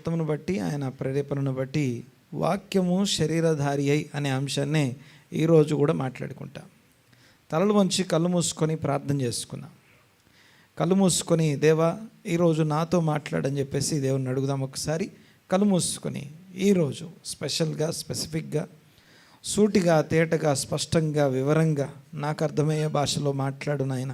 చిత్తమును బట్టి ఆయన ప్రేరేపణను బట్టి వాక్యము శరీరధారి అయి అనే అంశాన్నే ఈరోజు కూడా మాట్లాడుకుంటాం. తలలు వంచి కళ్ళు మూసుకొని ప్రార్థన చేసుకున్నాం. కళ్ళు మూసుకొని దేవా ఈరోజు నాతో మాట్లాడని చెప్పేసి దేవుని అడుగుదాం. ఒకసారి కళ్ళు మూసుకొని ఈరోజు స్పెషల్గా స్పెసిఫిక్గా సూటిగా తేటగా స్పష్టంగా వివరంగా నాకు అర్థమయ్యే భాషలో మాట్లాడు నాయన.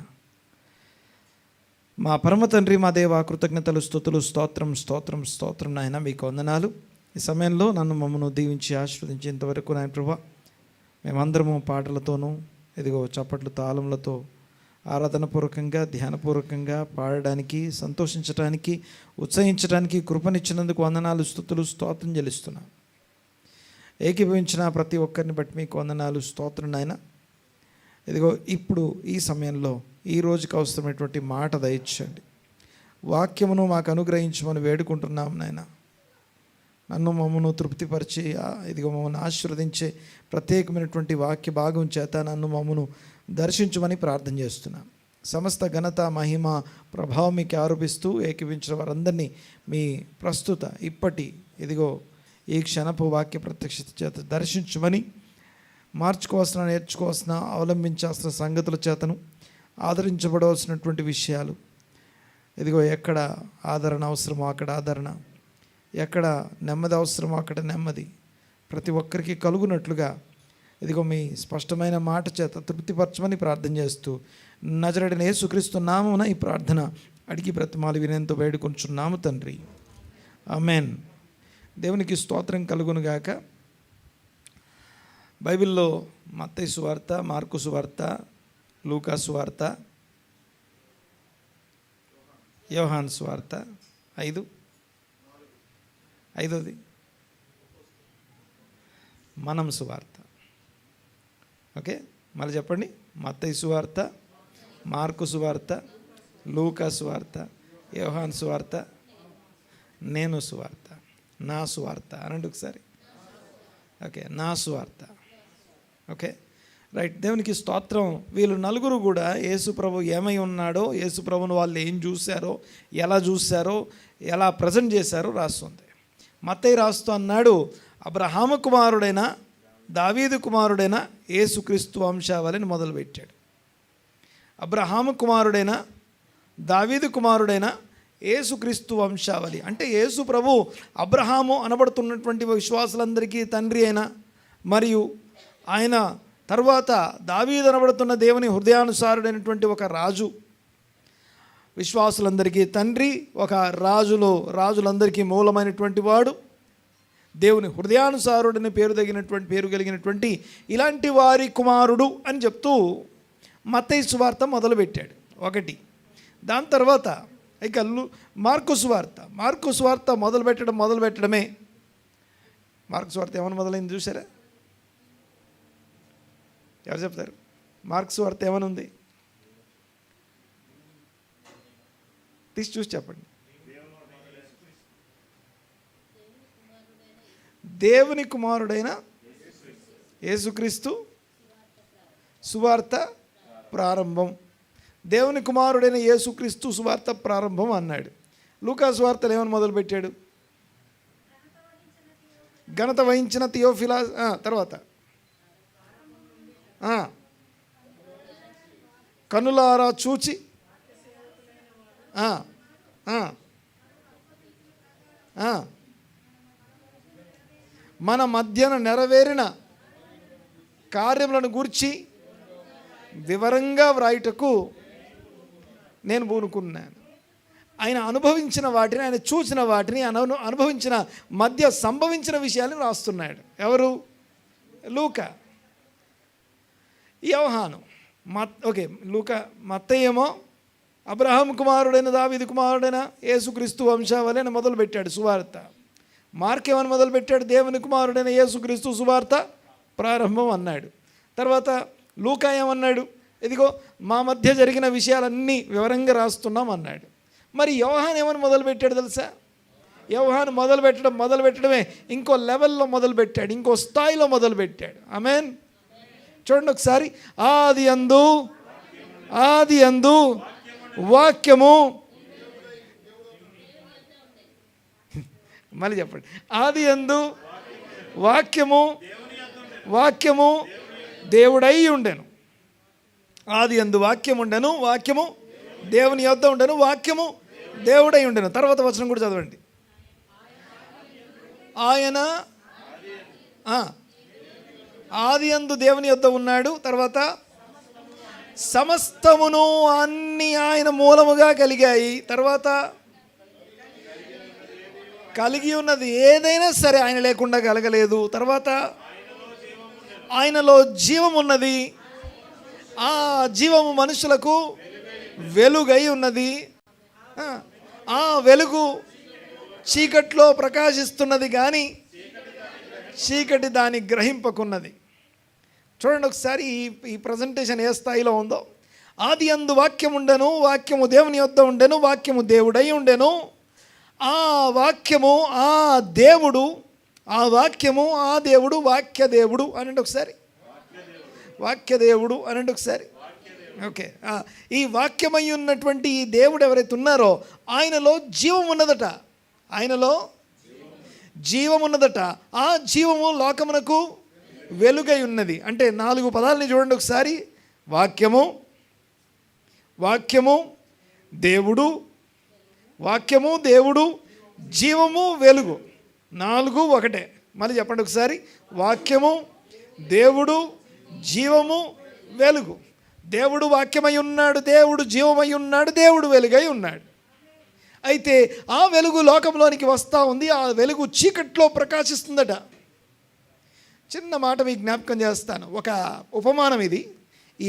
మా పరమ తండ్రి మా దేవా, కృతజ్ఞతలు స్తుతులు స్తోత్రం స్తోత్రం స్తోత్రం నాయన, మీకు వందనాలు. ఈ సమయంలో నన్ను మమ్మల్ని దీవించి ఆశీర్వదించేంతవరకు నాయన ప్రభా, మేమందరము పాటలతోనూ ఇదిగో చప్పట్లు తాళములతో ఆరాధనపూర్వకంగా ధ్యానపూర్వకంగా పాడడానికి, సంతోషించడానికి, ఉత్సహించడానికి కృపనిచ్చినందుకు వందనాలు స్తుతులు స్తోత్రం చెల్లిస్తున్నా. ఏకీభవించిన ప్రతి ఒక్కరిని బట్టి మీకు వందనాలు స్తోత్రం నాయన. ఇదిగో ఇప్పుడు ఈ సమయంలో ఈ రోజుకి అవసరమైనటువంటి మాట దయచేయండి. వాక్యమును మాకు అనుగ్రహించమని వేడుకుంటున్నాం నాయన. నన్ను మమ్మను తృప్తిపరిచి ఇదిగో మమ్మల్ని ఆశీర్వదించే ప్రత్యేకమైనటువంటి వాక్య భాగం చేత నన్ను మమ్మను దర్శించమని ప్రార్థన చేస్తున్నాం. సమస్త ఘనత మహిమ ప్రభావం మీకు ఆరోపిస్తూ ఏకీవించిన వారందరినీ మీ ప్రస్తుత ఇప్పటి ఇదిగో ఈ క్షణపు వాక్య ప్రత్యక్షత చేత దర్శించమని, మార్చుకోవాల్సిన, నేర్చుకోవాల్సిన, అవలంబించాల్సిన సంగతుల చేతను, ఆదరించబడవలసినటువంటి విషయాలు ఇదిగో ఎక్కడ ఆదరణ అవసరమో అక్కడ ఆదరణ, ఎక్కడ నెమ్మది అవసరమో అక్కడ నెమ్మది ప్రతి ఒక్కరికి కలుగునట్లుగా ఇదిగో మీ స్పష్టమైన మాట చేత తృప్తిపరచమని ప్రార్థన చేస్తూ నజరేయుడైన యేసుక్రీస్తు నామమున ఈ ప్రార్థన అడిగి బ్రతిమాలి వినేంతో వేడుకొంచున్నాము తండ్రి, ఆమేన్. దేవునికి స్తోత్రం కలుగునుగాక. బైబిల్లో మత్తయి సువార్త, మార్కు సువార్త, లూకా సువార్త, యోహాను సువార్త, ఐదోది మనం సువార్త. ఓకే, మళ్ళీ చెప్పండి. మత్తయి సువార్త, మార్కు సువార్త, లూకా సువార్త, యోహాను సువార్త, నేను సువార్త, నా సువార్త అనండి ఒకసారి. ఓకే, నా సువార్త. Okay, right. దేవునికి స్తోత్రం. వీళ్ళు నలుగురు కూడా యేసుప్రభు ఏమై ఉన్నాడో, యేసుప్రభుని వాళ్ళు ఏం చూశారో, ఎలా చూశారో, ఎలా ప్రజెంట్ చేశారో రాస్తుంది. మత్తయి రాస్తూ అన్నాడు, అబ్రహాము కుమారుడైన దావీదు కుమారుడైన యేసుక్రీస్తు వంశావళిని మొదలుపెట్టాడు. అబ్రహాము కుమారుడైన దావీదు కుమారుడైన యేసుక్రీస్తు వంశావళి అంటే యేసు ప్రభు అబ్రహాము అనబడుతున్నటువంటి విశ్వాసులందరికీ తండ్రి అయిన, మరియు ఆయన తర్వాత దావీదు అనబడుతున్న దేవుని హృదయానుసారుడైనటువంటి ఒక రాజు, విశ్వాసులందరికీ తండ్రి, ఒక రాజులందరికీ మూలమైనటువంటి వాడు, దేవుని హృదయానుసారుడని పేరు కలిగినటువంటి ఇలాంటి వారి కుమారుడు అని చెప్తూ మత్తయి సువార్త మొదలుపెట్టాడు ఒకటి. దాని తర్వాత ఇక మార్కు సువార్త మొదలుపెట్టడమే. మార్కు సువార్త ఏమని మొదలైంది చూసారా? ఎవరు చెప్తారు? మార్కు సువార్త ఏమని ఉంది? తీసి చూసి చెప్పండి. దేవుని కుమారుడైన యేసుక్రీస్తు సువార్త ప్రారంభం. దేవుని కుమారుడైన యేసుక్రీస్తు సువార్త ప్రారంభం అన్నాడు. లూకా సువార్తలు ఏమని మొదలుపెట్టాడు? ఘనత వహించిన థియోఫిలా, తర్వాత కనులారా చూచి మన మధ్యన నెరవేరిన కార్యములను గూర్చి వివరంగా వ్రాయుటకు నేను పూనుకున్నాను. ఆయన అనుభవించిన వాటిని, ఆయన చూసిన వాటిని, అనుభవించిన మధ్య సంభవించిన విషయాలను రాస్తున్నాడు. ఎవరు? లూకా. యోహాను లూకా. మత్తయి ఏమో అబ్రహాము కుమారుడైన దావీదు కుమారుడైన యేసుక్రీస్తు వంశావళి అని మొదలుపెట్టాడు సువార్త. మార్కు ఏమని మొదలుపెట్టాడు? దేవుని కుమారుడైన యేసుక్రీస్తు సువార్త ప్రారంభం అన్నాడు. తర్వాత లూకా ఏమన్నాడు? ఇదిగో మా మధ్య జరిగిన విషయాలన్నీ వివరంగా రాస్తున్నాం అన్నాడు. మరి యోహాను ఏమని మొదలుపెట్టాడు తెలుసా? యోహాను మొదలుపెట్టడమే ఇంకో లెవెల్లో మొదలుపెట్టాడు, ఇంకో స్థాయిలో మొదలుపెట్టాడు. ఆమేన్. చూడండి ఒకసారి. ఆది యందు వాక్యము. మళ్ళీ చెప్పండి. ఆది యందు వాక్యము, వాక్యము దేవుడై ఉండెను. ఆది యందు వాక్యం ఉండెను, వాక్యము దేవుని యొద్ద ఉండెను, వాక్యము దేవుడై ఉండెను. తర్వాత వచనం కూడా చదవండి. ఆయన ఆది యందు దేవుని యొద్ద ఉన్నాడు. తర్వాత సమస్తమును అన్ని ఆయన మూలముగా కలిగాయి. తర్వాత కలిగి ఉన్నది ఏదైనా సరే ఆయన లేకుండా కలగలేదు. తర్వాత ఆయనలో జీవం ఉన్నది, ఆ జీవము మనుషులకు వెలుగై ఉన్నది. ఆ వెలుగు చీకట్లో ప్రకాశిస్తున్నది కానీ చీకటి దాన్ని గ్రహింపకున్నది. చూడండి ఒకసారి ఈ ప్రజెంటేషన్ ఏ స్థాయిలో ఉందో. ఆది యందు వాక్యం ఉండెను, వాక్యము దేవుని యొద్ద ఉండెను, వాక్యము దేవుడై ఉండెను. ఆ వాక్యము ఆ దేవుడు, ఆ వాక్యము ఆ దేవుడు, వాక్య దేవుడు అనండి ఒకసారి. వాక్య దేవుడు అనండి ఒకసారి. ఓకే. ఈ వాక్యమై ఉన్నటువంటి ఈ దేవుడు ఎవరైతే ఉన్నారో ఆయనలో జీవం ఉన్నదట. ఆయనలో జీవం ఉన్నదట. ఆ జీవము లోకమునకు వెలుగై ఉన్నది. అంటే 4 పదాలని చూడండి ఒకసారి. వాక్యము, వాక్యము దేవుడు, వాక్యము దేవుడు, జీవము వెలుగు. 4 ఒకటే. మళ్ళీ చెప్పండి ఒకసారి. వాక్యము దేవుడు, జీవము వెలుగు. దేవుడు వాక్యమై ఉన్నాడు, దేవుడు జీవమై ఉన్నాడు, దేవుడు వెలుగై ఉన్నాడు. అయితే ఆ వెలుగు లోకంలోనికి వస్తూ ఉంది. ఆ వెలుగు చీకట్లో ప్రకాశిస్తుందట. చిన్న మాట మీకు జ్ఞాపకం చేస్తాను. ఒక ఉపమానం ఇది. ఈ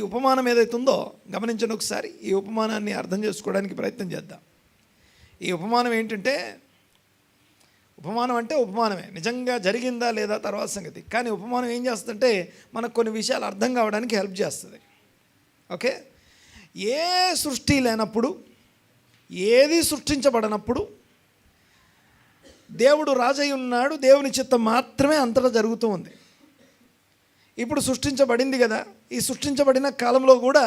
ఉపమానం ఏదైతే ఉందో గమనించండి ఒకసారి. ఈ ఉపమానాన్ని అర్థం చేసుకోవడానికి ప్రయత్నం చేద్దాం. ఈ ఉపమానం ఏంటంటే, ఉపమానం అంటే ఉపమానమే, నిజంగా జరిగిందా లేదా తర్వాత సంగతి. కానీ ఉపమానం ఏం చేస్తుందంటే మనకు కొన్ని విషయాలు అర్థం కావడానికి హెల్ప్ చేస్తుంది. ఓకే. ఏ సృష్టి లేనప్పుడు, ఏది సృష్టించబడినప్పుడు దేవుడు రాజై ఉన్నాడు, దేవుని చిత్తం మాత్రమే అంతటా జరుగుతూ ఉంది. ఇప్పుడు సృష్టించబడింది కదా, ఈ సృష్టించబడిన కాలంలో కూడా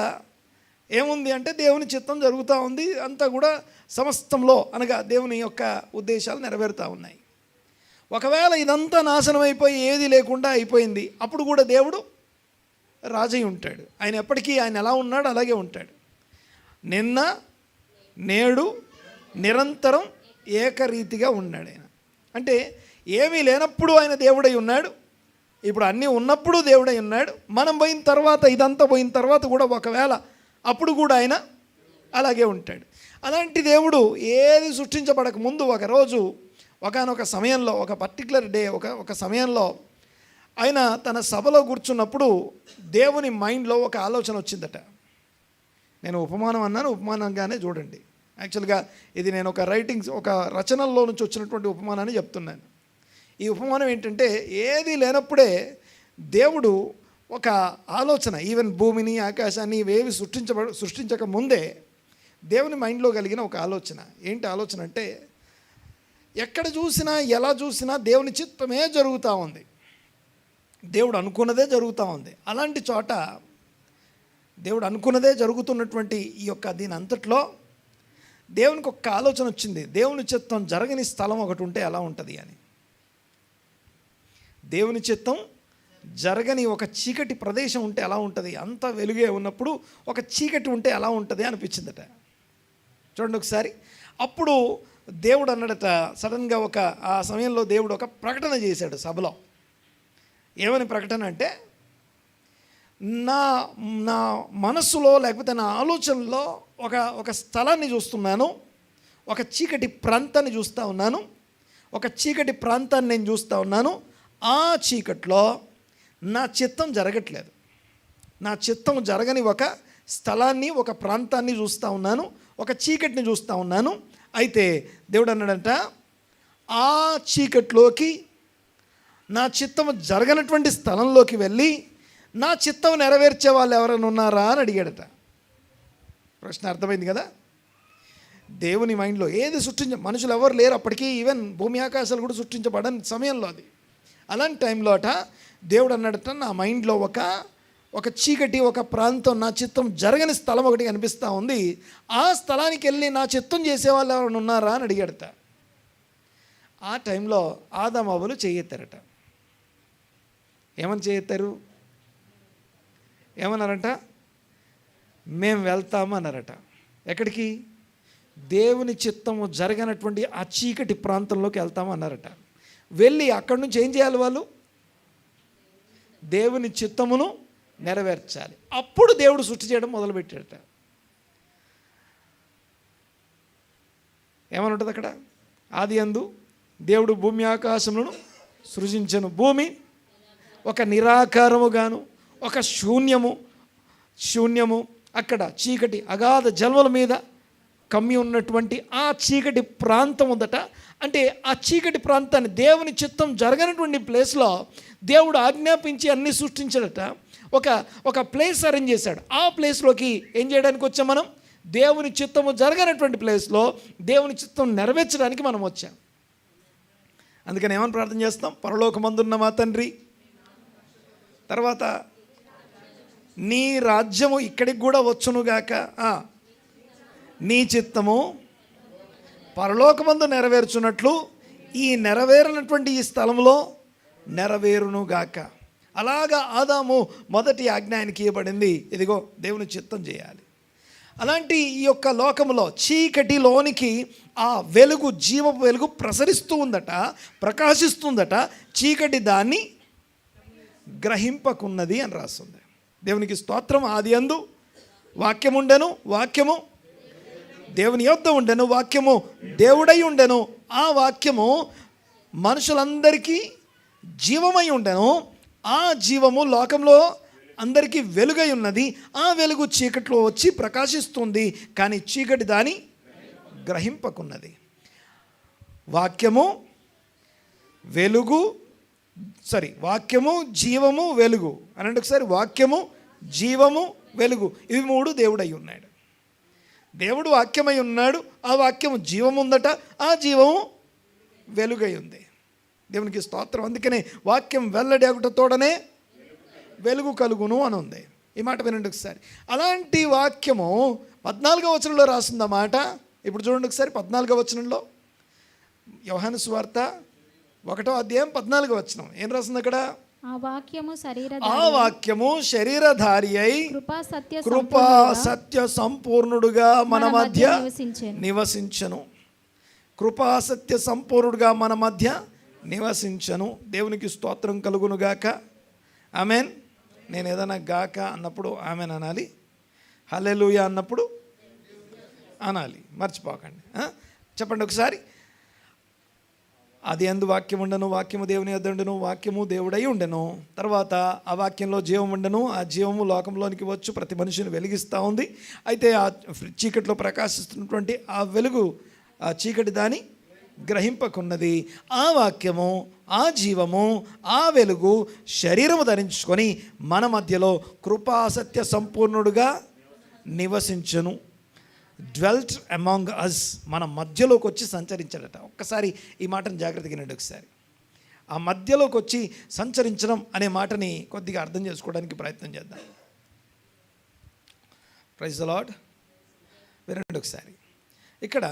ఏముంది అంటే దేవుని చిత్తం జరుగుతూ ఉంది. అంతా కూడా సమస్తంలో అనగా దేవుని యొక్క ఉద్దేశాలు నెరవేరుతూ ఉన్నాయి. ఒకవేళ ఇదంతా నాశనం అయిపోయి ఏది లేకుండా అయిపోయింది, అప్పుడు కూడా దేవుడు రాజై ఉంటాడు. ఆయన ఎప్పటికీ ఆయన ఎలా ఉన్నాడు అలాగే ఉంటాడు. నిన్న నేడు నిరంతరం ఏకరీతిగా ఉన్నాడు ఆయన. అంటే ఏమీ లేనప్పుడు ఆయన దేవుడై ఉన్నాడు, ఇప్పుడు అన్నీ ఉన్నప్పుడు దేవుడై ఉన్నాడు. మనం పోయిన తర్వాత, ఇదంతా పోయిన తర్వాత కూడా ఒకవేళ అప్పుడు కూడా ఆయన అలాగే ఉంటాడు. అలాంటి దేవుడు ఏది సృష్టించబడక ముందు ఒకరోజు ఒకానొక సమయంలో, ఒక పర్టికులర్ డే, ఒక సమయంలో ఆయన తన సభలో కూర్చున్నప్పుడు దేవుని మైండ్లో ఒక ఆలోచన వచ్చిందట. నేను ఉపమానం అన్నాను, ఉపమానంగానే చూడండి. యాక్చువల్గా ఇది నేను ఒక రచనల్లో నుంచి వచ్చినటువంటి ఉపమానాన్ని చెప్తున్నాను. ఈ ఉపమానం ఏంటంటే, ఏది లేనప్పుడే దేవుడు ఒక ఆలోచన, ఈవెన్ భూమిని ఆకాశాన్ని ఇవేవి సృష్టించక ముందే దేవుని మైండ్లో కలిగిన ఒక ఆలోచన. ఏంటి ఆలోచన అంటే, ఎక్కడ చూసినా ఎలా చూసినా దేవుని చిత్తమే జరుగుతూ ఉంది, దేవుడు అనుకున్నదే జరుగుతూ ఉంది. అలాంటి చోట దేవుడు అనుకున్నదే జరుగుతున్నటువంటి ఈ యొక్క దీని అంతట్లో దేవునికి ఒక ఆలోచన వచ్చింది. దేవుని చిత్తం జరగని స్థలం ఒకటి ఉంటే ఎలా ఉంటుంది అని. దేవుని చిత్తం జరగని ఒక చీకటి ప్రదేశం ఉంటే ఎలా ఉంటుంది, అంత వెలుగే ఉన్నప్పుడు ఒక చీకటి ఉంటే ఎలా ఉంటుంది అనిపించిందట. చూడండి ఒకసారి. అప్పుడు దేవుడు అన్నాడట, సడన్గా ఆ సమయంలో దేవుడు ఒక ప్రకటన చేశాడు సభలో. ఏమని ప్రకటన అంటే, నా మనస్సులో లేకపోతే నా ఆలోచనలో ఒక స్థలాన్ని చూస్తున్నాను, ఒక చీకటి ప్రాంతాన్ని చూస్తూ ఉన్నాను, ఒక చీకటి ప్రాంతాన్ని నేను చూస్తూ ఉన్నాను. ఆ చీకట్లో నా చిత్తం జరగట్లేదు. నా చిత్తం జరగని ఒక స్థలాన్ని, ఒక ప్రాంతాన్ని చూస్తూ ఉన్నాను, ఒక చీకటిని చూస్తూ ఉన్నాను. అయితే దేవుడు అన్నాడంట, ఆ చీకట్లోకి, నా చిత్తం జరగనటువంటి స్థలంలోకి వెళ్ళి నా చిత్తం నెరవేర్చే వాళ్ళు ఎవరైనా ఉన్నారా అని అడిగాడట. ప్రశ్న అర్థమైంది కదా. దేవుని మైండ్లో ఏది మనుషులు ఎవరు లేరు అప్పటికీ. ఈవెన్ భూమి ఆకాశాలు కూడా సృష్టించబడని సమయంలో అది. అలాంటి టైంలో దేవుడు అన్నాడట, నా మైండ్లో ఒక ఒక చీకటి, ఒక ప్రాంతం, నా చిత్తం జరగని స్థలం ఒకటి కనిపిస్తూ ఉంది. ఆ స్థలానికి వెళ్ళి నా చిత్తం చేసేవాళ్ళు ఎవరైనా ఉన్నారా అని అడిగాడట. ఆ టైంలో ఆదాము అవ్వలు చేయెత్తారట. ఏమని చేయెత్తారు? ఏమన్నారట? మేము వెళ్తాము అన్నారట. ఎక్కడికి? దేవుని చిత్తము జరగనటువంటి ఆ చీకటి ప్రాంతంలోకి వెళ్తాము అన్నారట. వెళ్ళి అక్కడి నుంచి ఏం చేయాలి? వాళ్ళు దేవుని చిత్తమును నెరవేర్చాలి. అప్పుడు దేవుడు సృష్టి చేయడం మొదలుపెట్టాడట. ఏమని ఉంటుంది అక్కడ? ఆదియందు దేవుడు భూమి ఆకాశములను సృజించెను. భూమి ఒక నిరాకారముగాను, ఒక శూన్యము, అక్కడ చీకటి అగాధ జలముల మీద కమ్మి ఉన్నటువంటి ఆ చీకటి ప్రాంతం ఉందట. అంటే ఆ చీకటి ప్రాంతాన్ని, దేవుని చిత్తం జరగనటువంటి ప్లేస్లో దేవుడు ఆజ్ఞాపించి అన్నీ సృష్టించాడట. ఒక ప్లేస్ అరేంజ్ చేశాడు. ఆ ప్లేస్లోకి ఏం చేయడానికి వచ్చాం మనం? దేవుని చిత్తము జరగనటువంటి ప్లేస్లో దేవుని చిత్తం నెరవేర్చడానికి మనం వచ్చాం. అందుకని ఏమని ప్రార్థన చేస్తాం? పరలోకమందున్న మా తండ్రి, తర్వాత నీ రాజ్యము ఇక్కడికి కూడా వచ్చునుగాక, నీ చిత్తము పరలోకమందు నెరవేర్చున్నట్లు ఈ నెరవేరినటువంటి ఈ స్థలంలో నెరవేరునుగాక. అలాగా ఆదాము మొదటి ఆజ్ఞ ఆయనకి ఇవ్వబడింది. ఇదిగో దేవుని చిత్తం చేయాలి. అలాంటి ఈ యొక్క లోకములో చీకటిలోనికి ఆ వెలుగు, జీవపు వెలుగు ప్రసరిస్తూ ఉందట, ప్రకాశిస్తుందట. చీకటి దాన్ని గ్రహింపకున్నది అని రాస్తుంది. దేవునికి స్తోత్రం. ఆదియందు వాక్యము ఉండెను, వాక్యము దేవుని యొద్ద ఉండెను, వాక్యము దేవుడై ఉండెను, ఆ వాక్యము మనుషులందరికీ జీవమై ఉండెను, ఆ జీవము లోకంలో అందరికీ వెలుగై ఉన్నది. ఆ వెలుగు చీకట్లో వచ్చి ప్రకాశిస్తుంది, కానీ చీకటి దాని గ్రహింపకున్నది. వాక్యము వెలుగు, వాక్యము జీవము వెలుగు అనండి ఒకసారి. వాక్యము జీవము వెలుగు, ఇవి మూడు దేవుడై ఉన్నాడు. దేవుడు వాక్యమై ఉన్నాడు, ఆ వాక్యము జీవము ఉందట, ఆ జీవము వెలుగై ఉంది. దేవునికి స్తోత్రం. అందుకనే వాక్యం వెల్లడి అగుట తోడనే వెలుగు కలుగును అని ఉంది. ఈ మాట వినండి ఒకసారి. అలాంటి వాక్యము 14వ వచనంలో రాసిందన్నమాట. ఇప్పుడు చూడండి ఒకసారి 14వ వచనంలో, యోహాను సువార్త 1వ అధ్యాయం 14వ వచనం ఏం రాసింది అక్కడ? ఆ వాక్యము శరీరధారి అయి కృపా సత్య సంపూర్ణుడుగా మన మధ్య నివసించను. కృపా సత్య సంపూర్ణుడుగా మన మధ్య నివసించను. దేవునికి స్తోత్రం కలుగునుగాక. ఆమెన్. నేను ఏదైనా గాక అన్నప్పుడు ఆమెన్ అనాలి, హల్లెలూయా అన్నప్పుడు అనాలి, మర్చిపోకండి. చెప్పండి ఒకసారి. అది ఎందు వాక్యం ఉండను, వాక్యము దేవుని యొద్ద ఉండను, వాక్యము దేవుడై ఉండెను. తర్వాత ఆ వాక్యంలో జీవం ఉండను, ఆ జీవము లోకంలోనికి వచ్చు ప్రతి మనిషిని వెలిగిస్తూ ఉంది. అయితే ఆ చీకటిలో ప్రకాశిస్తున్నటువంటి ఆ వెలుగు, ఆ చీకటి దాని గ్రహింపకున్నది. ఆ వాక్యము, ఆ జీవము, ఆ వెలుగు శరీరము ధరించుకొని మన మధ్యలో కృపాసత్య సంపూర్ణుడుగా నివసించను. డ్వెల్ట్ అమాంగ్ అస్, మన మధ్యలోకి వచ్చి సంచరించాడట. ఒక్కసారి ఈ మాటను జాగ్రత్తగా వినండి ఒకసారి. ఆ మధ్యలోకి వచ్చి సంచరించడం అనే మాటని కొద్దిగా అర్థం చేసుకోవడానికి ప్రయత్నం చేద్దాం. Praise the lord. వినండి ఒకసారి. ఇక్కడ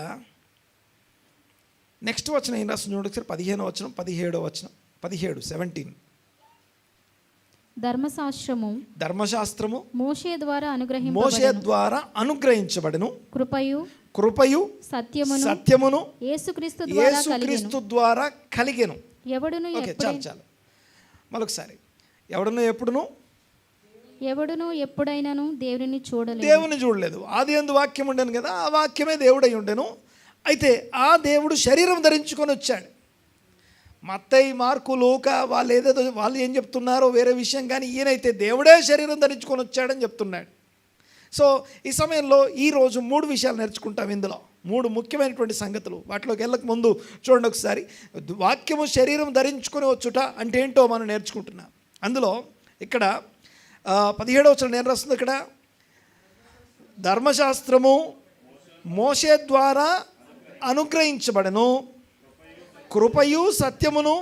నెక్స్ట్ వచనం ఏం రాస్తుంది చూడండి ఒకసారి. 15వ వచనం, 17వ వచనం, 17 ధర్మశాస్త్రము మోషే ద్వారా అనుగ్రహించబడెను. కృపయు సత్యమును యేసుక్రీస్తు ద్వారా కలిగెను. చాలు. మరొకసారి. ఎవడును ఎప్పుడైనాను దేవుని చూడలేదు. ఆదియందు వాక్యం ఉండెను కదా, ఆ వాక్యమే దేవుడై ఉండెను. అయితే ఆ దేవుడు శరీరం ధరించుకొని వచ్చాడు. మత్తయి, మార్కు, లూకా వాళ్ళు ఏం చెప్తున్నారో వేరే విషయం, కానీ ఈయనైతే దేవుడే శరీరం ధరించుకొని వచ్చాడని చెప్తున్నాడు. సో ఈ సమయంలో ఈరోజు 3 విషయాలు నేర్చుకుంటాం. ఇందులో 3 ముఖ్యమైనటువంటి సంగతులు. వాటిలోకి వెళ్ళక ముందు చూడండి ఒకసారి. వాక్యము శరీరం ధరించుకొని వచ్చుట అంటే ఏంటో మనం నేర్చుకుంటున్నాం. అందులో ఇక్కడ 17వ వచనం ఏం రాస్తుంది ఇక్కడ? ధర్మశాస్త్రము మోషే ద్వారా అనుగ్రహించబడెను, కృపయు సత్యమును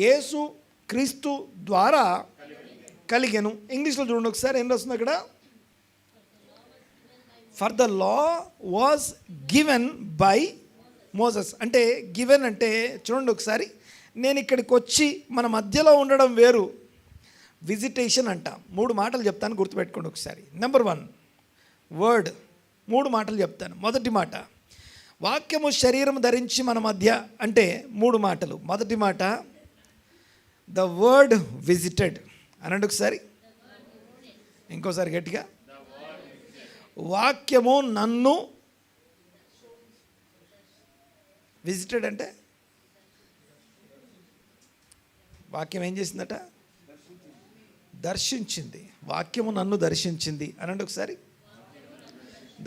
యేసు క్రీస్తు ద్వారా కలిగెను. ఇంగ్లీష్లో చూడండి ఒకసారి ఏం రాస్తుంది అక్కడ, for the law was given by Moses. అంటే గివెన్ అంటే చూడండి ఒకసారి, నేను ఇక్కడికి వచ్చి మన మధ్యలో ఉండడం వేరు, విజిటేషన్ అంట. 3 మాటలు చెప్తాను, గుర్తుపెట్టుకోండి ఒకసారి. నెంబర్ 1 వర్డ్, 3 మాటలు చెప్తాను. మొదటి మాట, వాక్యము శరీరం ధరించి మన మధ్య అంటే 3 మాటలు. మొదటి మాట ద వర్డ్ విజిటెడ్ అనండి ఒకసారి, ఇంకోసారి గట్టిగా, వాక్యము నన్ను విజిటెడ్ అంటే వాక్యం ఏం చేసిందట, దర్శించింది. వాక్యము నన్ను దర్శించింది అనండి ఒకసారి.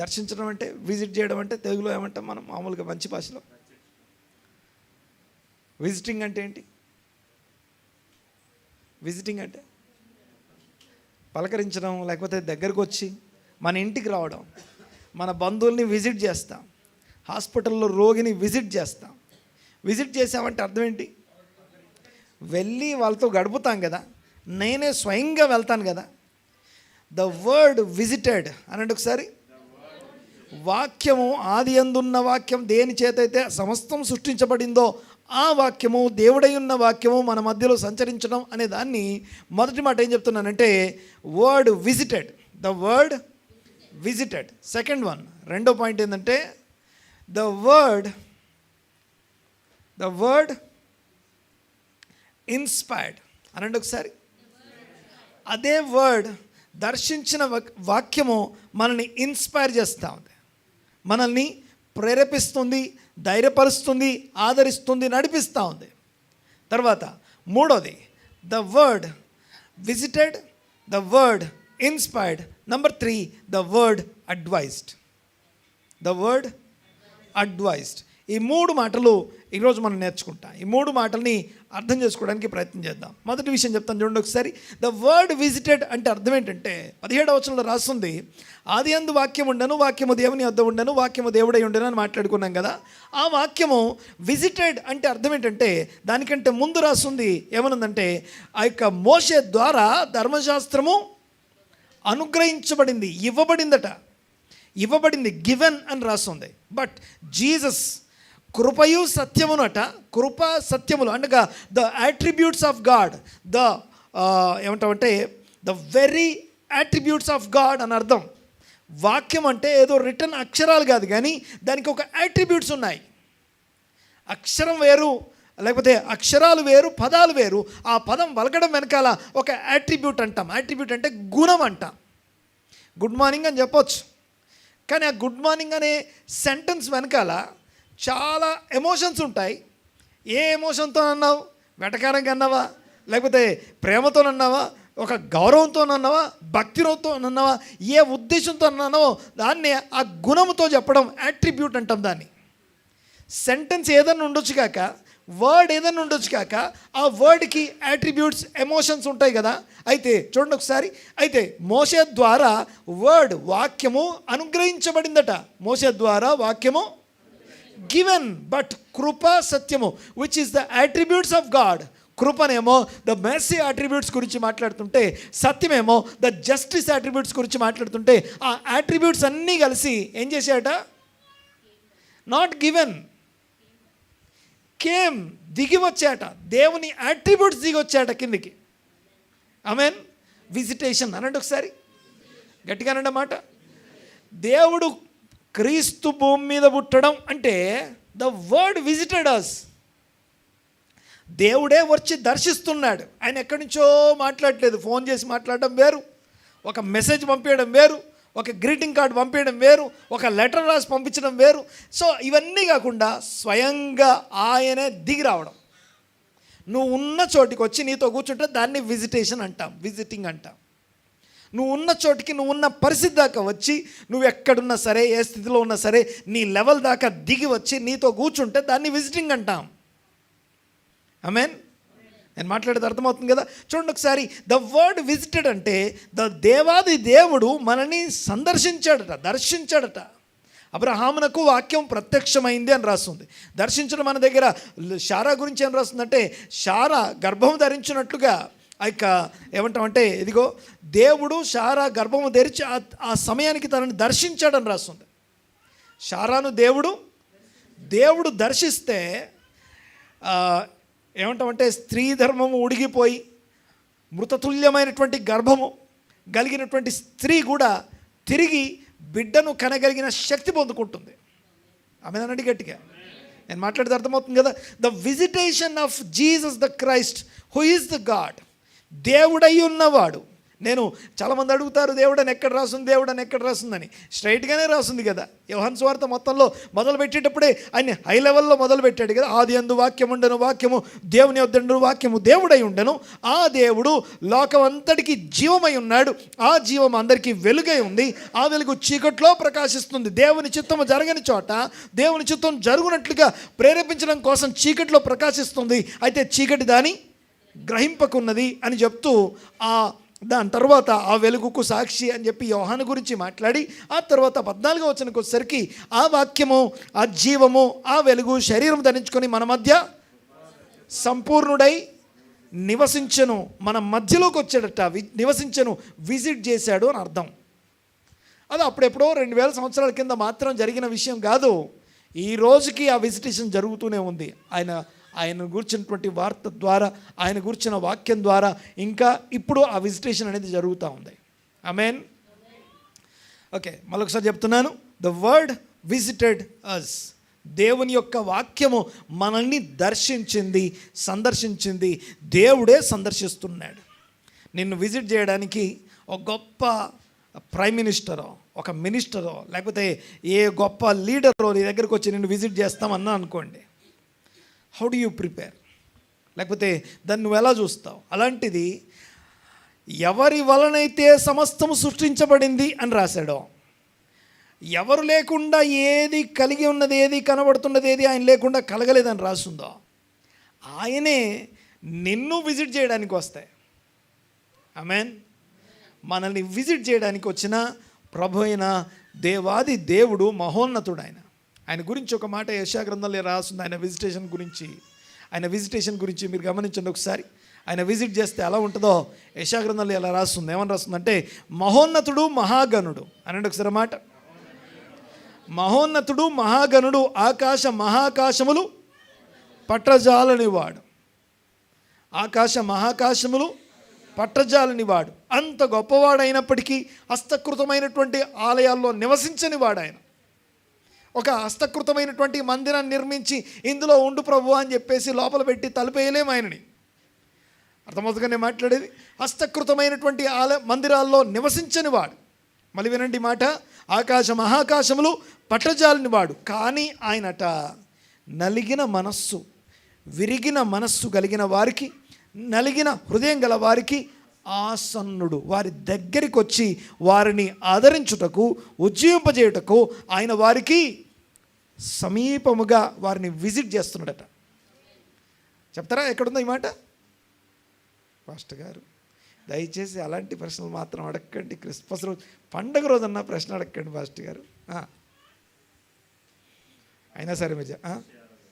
దర్శించడం అంటే, విజిట్ చేయడం అంటే తెలుగులో ఏమంటాం మనం మామూలుగా మంచి భాషలో? విజిటింగ్ అంటే ఏంటి? విజిటింగ్ అంటే పలకరించడం, లేకపోతే దగ్గరకు వచ్చి మన ఇంటికి రావడం, మన బంధువుల్ని విజిట్ చేస్తాం, హాస్పిటల్లో రోగిని విజిట్ చేస్తాం. విజిట్ చేసామంటే అర్థం ఏంటి? వెళ్ళి వాళ్ళతో గడుపుతాం కదా, నేనే స్వయంగా వెళ్తాను కదా. ద వర్డ్ విజిటెడ్ అనండి ఒకసారి. వాక్యము, ఆది యందున్న వాక్యం, దేని చేతైతే సమస్తం సృష్టించబడిందో ఆ వాక్యము, దేవుడై ఉన్న వాక్యము మన మధ్యలో సంచరించడం అనే దాన్ని మొదటి మాట ఏం చెప్తున్నానంటే word visited, the word visited. Second one, రెండో పాయింట్ ఏంటంటే ద వర్డ్ ఇన్స్పైర్డ్ అనండి ఒకసారి. అదే వర్డ్ దర్శించిన వాక్యము మనల్ని ఇన్స్పైర్ చేస్తూ ఉంది, మనల్ని ప్రేరేపిస్తుంది, ధైర్యపరుస్తుంది, ఆదరిస్తుంది, నడిపిస్తూ ఉంది. తర్వాత మూడోది, the word visited, the word inspired. Number 3, the word advised. The word advised. ఈ 3 మాటలు ఈరోజు మనం నేర్చుకుంటాం. ఈ 3 మాటల్ని అర్థం చేసుకోవడానికి ప్రయత్నం చేద్దాం. మొదటి విషయం చెప్తాను చూడండి ఒకసారి. ద వర్డ్ విజిటెడ్ అంటే అర్థం ఏంటంటే 17వ వచనంలో రాస్తుంది, ఆది యందు వాక్యం ఉండను, వాక్యము దేవుని వద్ద ఉండను, వాక్యము దేవుడై ఉండను అని మాట్లాడుకున్నాం కదా. ఆ వాక్యము విజిటెడ్ అంటే అర్థం ఏంటంటే, దానికంటే ముందు రాస్తుంది ఏమనుందంటే, ఆ యొక్క మోషే ద్వారా ధర్మశాస్త్రము అనుగ్రహించబడింది, ఇవ్వబడింది, గివెన్ అని రాస్తుంది. బట్ జీసస్ కృపయు సత్యమునట, కృప సత్యములు అనగా the attributes of God, the ఏమంటామంటే the very attributes of God అని అర్థం. వాక్యం అంటే ఏదో రిటర్న్ అక్షరాలు కాదు, కానీ దానికి ఒక అట్రిబ్యూట్స్ ఉన్నాయి. అక్షరం వేరు, లేకపోతే అక్షరాలు వేరు, పదాలు వేరు. ఆ పదం పలకడం వెనకాల ఒక అట్రిబ్యూట్ అంటాం. అట్రిబ్యూట్ అంటే గుణం అంటాం. గుడ్ మార్నింగ్ అని చెప్పొచ్చు, కానీ ఆ గుడ్ మార్నింగ్ అనే సెంటెన్స్ వెనకాల చాలా ఎమోషన్స్ ఉంటాయి. ఏ ఎమోషన్తో అన్నావు? వెటకారంగా అన్నావా, లేకపోతే ప్రేమతో అన్నావా, ఒక గౌరవంతో అన్నావా, భక్తితో అన్నావా, ఏ ఉద్దేశంతో అన్నావో దాన్ని ఆ గుణంతో చెప్పడం అట్రిబ్యూట్ అంటాం దాన్ని. సెంటెన్స్ ఏదన్నా ఉండొచ్చు కాక, వర్డ్ ఏదన్నా ఉండొచ్చు కాక, ఆ వర్డ్కి అట్రిబ్యూట్స్, ఎమోషన్స్ ఉంటాయి కదా. అయితే చూడండి ఒకసారి. అయితే మోషే ద్వారా వర్డ్, వాక్యము అనుగ్రహించబడిందట. మోషే ద్వారా వాక్యము given, but krupa satyamu which is the attributes of God. కృపనేమో ద మెర్సీ అట్రిబ్యూట్స్ గురించి మాట్లాడుతుంటే, సత్యమేమో ద జస్టిస్ అట్రిబ్యూట్స్ గురించి మాట్లాడుతుంటే, ఆ అట్రిబ్యూట్స్ అన్నీ కలిసి ఏం చేశాట? నాట్ గివెన్, కేమ్, దిగి వచ్చాట. దేవుని అట్రిబ్యూట్స్ దిగి వచ్చాట కిందికి. ఆమేన్. విజిటేషన్ అనండి ఒకసారి, గట్టిగా అనండి మాట. దేవుడు క్రీస్తు భూమి మీద పుట్టడం అంటే ద వర్డ్ విజిటెడ్ అస్. దేవుడే వచ్చి దర్శిస్తున్నాడు. ఆయన ఎక్కడి నుంచో మాట్లాడలేదు. ఫోన్ చేసి మాట్లాడడం వేరు, ఒక మెసేజ్ పంపించడం వేరు, ఒక గ్రీటింగ్ కార్డు పంపించడం వేరు, ఒక లెటర్ రాసి పంపించడం వేరు. సో ఇవన్నీ కాకుండా స్వయంగా ఆయనే దిగి రావడం. నువ్వు ఉన్న చోటికి వచ్చి నీతో కూర్చుంటే దాన్ని విజిటేషన్ అంటాం, విజిటింగ్ అంటాం. నువ్వు ఉన్న చోటికి, నువ్వు ఉన్న పరిస్థితి దాకా వచ్చి, నువ్వు ఎక్కడున్నా సరే, ఏ స్థితిలో ఉన్నా సరే, నీ లెవెల్ దాకా దిగి వచ్చి నీతో కూర్చుంటే దాన్ని విజిటింగ్ అంటాం. ఆమేన్. నేను మాట్లాడేది అర్థమవుతుంది కదా. చూడండి ఒకసారి. ద వర్డ్ విజిటెడ్ అంటే ద దేవాది దేవుడు మనని సందర్శించాడట, దర్శించాడట. అబ్రహామునకు వాక్యం ప్రత్యక్షమైంది అని రాస్తుంది. దర్శించడం మన దగ్గర శారా గురించి ఏం రాస్తుందంటే, శారా గర్భం ధరించినట్లుగా ఇక ఏమంటామంటే ఇదిగో దేవుడు శారా గర్భము తెరిచి ఆ సమయానికి తనని దర్శించాడని రాస్తుంది. శారాను దేవుడు దర్శిస్తే ఏమంటామంటే స్త్రీ ధర్మము ఉడిగిపోయి మృతతుల్యమైనటువంటి గర్భము కలిగినటువంటి స్త్రీ కూడా తిరిగి బిడ్డను కనగలిగిన శక్తి పొందుకుంటుంది. ఆమె అన్నది గట్టిగా నేను మాట్లాడితే అర్థమవుతుంది కదా. The visitation of Jesus the Christ who is the God, దేవుడై ఉన్నవాడు. నేను చాలామంది అడుగుతారు దేవుడని ఎక్కడ రాస్తుందని. స్ట్రైట్గానే రాస్తుంది కదా. యోహాను సువార్త మొత్తంలో మొదలు పెట్టేటప్పుడే ఆయన హై లెవెల్లో మొదలు పెట్టాడు కదా. ఆది యందు వాక్యం ఉండెను, వాక్యము దేవుని యొద్ద, వాక్యము దేవుడై ఉండెను. ఆ దేవుడు లోకం అంతటికి జీవమై ఉన్నాడు. ఆ జీవం అందరికీ వెలుగై ఉంది. ఆ వెలుగు చీకట్లో ప్రకాశిస్తుంది. దేవుని చిత్తము జరగని చోట దేవుని చిత్తం జరుగునట్లుగా ప్రేరేపించడం కోసం చీకట్లో ప్రకాశిస్తుంది. అయితే చీకటి దాని గ్రహింపకున్నది అని చెప్తూ దాని తర్వాత ఆ వెలుగుకు సాక్షి అని చెప్పి యోహాను గురించి మాట్లాడి ఆ తర్వాత 14వ వచనానికి వచ్చేసరికి ఆ వాక్యము, ఆ జీవము, ఆ వెలుగు శరీరం ధరించుకొని మన మధ్య సంపూర్ణుడై నివసించను, మన మధ్యలోకి వచ్చాడట. నివసించను, విజిట్ చేశాడు అని అర్థం. అది అప్పుడెప్పుడో 2000 సంవత్సరాల కింద మాత్రం జరిగిన విషయం కాదు. ఈ రోజుకి ఆ విజిటేషన్ జరుగుతూనే ఉంది. ఆయన గురించినటువంటి వార్త ద్వారా, ఆయన గురించిన వాక్యం ద్వారా ఇంకా ఇప్పుడు ఆ విజిటేషన్ అనేది జరుగుతూ ఉంది. ఆమేన్. ఓకే, మరొకసారి చెప్తున్నాను. ద వర్డ్ విజిటెడ్ అస్. దేవుని యొక్క వాక్యము మనల్ని సందర్శించింది. దేవుడే సందర్శిస్తున్నాడు. నిన్ను విజిట్ చేయడానికి ఒక గొప్ప ప్రైమ్ మినిస్టరో, ఒక మినిస్టరో, లేకపోతే ఏ గొప్ప లీడరో నీ దగ్గరకు వచ్చి నిన్ను విజిట్ చేస్తామన్నా అనుకోండి, హౌ డు యూ ప్రిపేర్? లేకపోతే దాన్ని నువ్వు ఎలా చూస్తావు? అలాంటిది ఎవరి వలనైతే సమస్తము సృష్టించబడింది అని రాశాడో, ఎవరు లేకుండా ఏది కలిగి ఉన్నది, ఏది కనబడుతున్నది, ఏది ఆయన లేకుండా కలగలేదని రాస్తుందో, ఆయనే నిన్ను విజిట్ చేయడానికి వస్తాయి. ఆమేన్. మనల్ని విజిట్ చేయడానికి వచ్చిన ప్రభు అయిన దేవాది దేవుడు మహోన్నతుడు. ఆయన గురించి ఒక మాట యెషయా గ్రంథంలో రాస్తుంది. ఆయన విజిటేషన్ గురించి మీరు గమనించండి ఒకసారి. ఆయన విజిట్ చేస్తే ఎలా ఉంటుందో యెషయా గ్రంథంలో ఎలా రాస్తుంది. ఏమని రాస్తుందంటే మహోన్నతుడు మహాగణుడు అనండి ఒకసారి మాట. మహోన్నతుడు మహాగణుడు, ఆకాశ మహాకాశములు పట్టజాలనివాడు. ఆకాశ మహాకాశములు పట్టజాలనివాడు. అంత గొప్పవాడైనప్పటికీ హస్తకృతమైనటువంటి ఆలయాల్లో నివసించని వాడు ఆయన. ఒక హస్తకృతమైనటువంటి మందిరాన్ని నిర్మించి ఇందులో ఉండు ప్రభు అని చెప్పేసి లోపల పెట్టి తలుపేయలేము ఆయనని. అర్థమవుతుందిగా నేను మాట్లాడేది. హస్తకృతమైనటువంటి మందిరాల్లో నివసించని వాడు. మళ్ళీ వినండి మాట. ఆకాశ మహాకాశములు పట్టజాలని వాడు. కానీ ఆయనట నలిగిన మనస్సు, విరిగిన మనస్సు కలిగిన వారికి, నలిగిన హృదయం గల వారికి ఆసన్నుడు. వారి దగ్గరికి వచ్చి వారిని ఆదరించుటకు, ఉజ్జీవింపజేయుటకు ఆయన వారికి సమీపముగా వారిని విజిట్ చేస్తున్నాడట. చెప్తారా ఎక్కడుందో ఈ మాట? పాస్టర్ గారు దయచేసి అలాంటి ప్రశ్నలు మాత్రం అడగండి. క్రిస్మస్ రోజు, పండగ రోజన్నా ప్రశ్న అడగండి పాస్టర్ గారు. అయినా సరే మీరు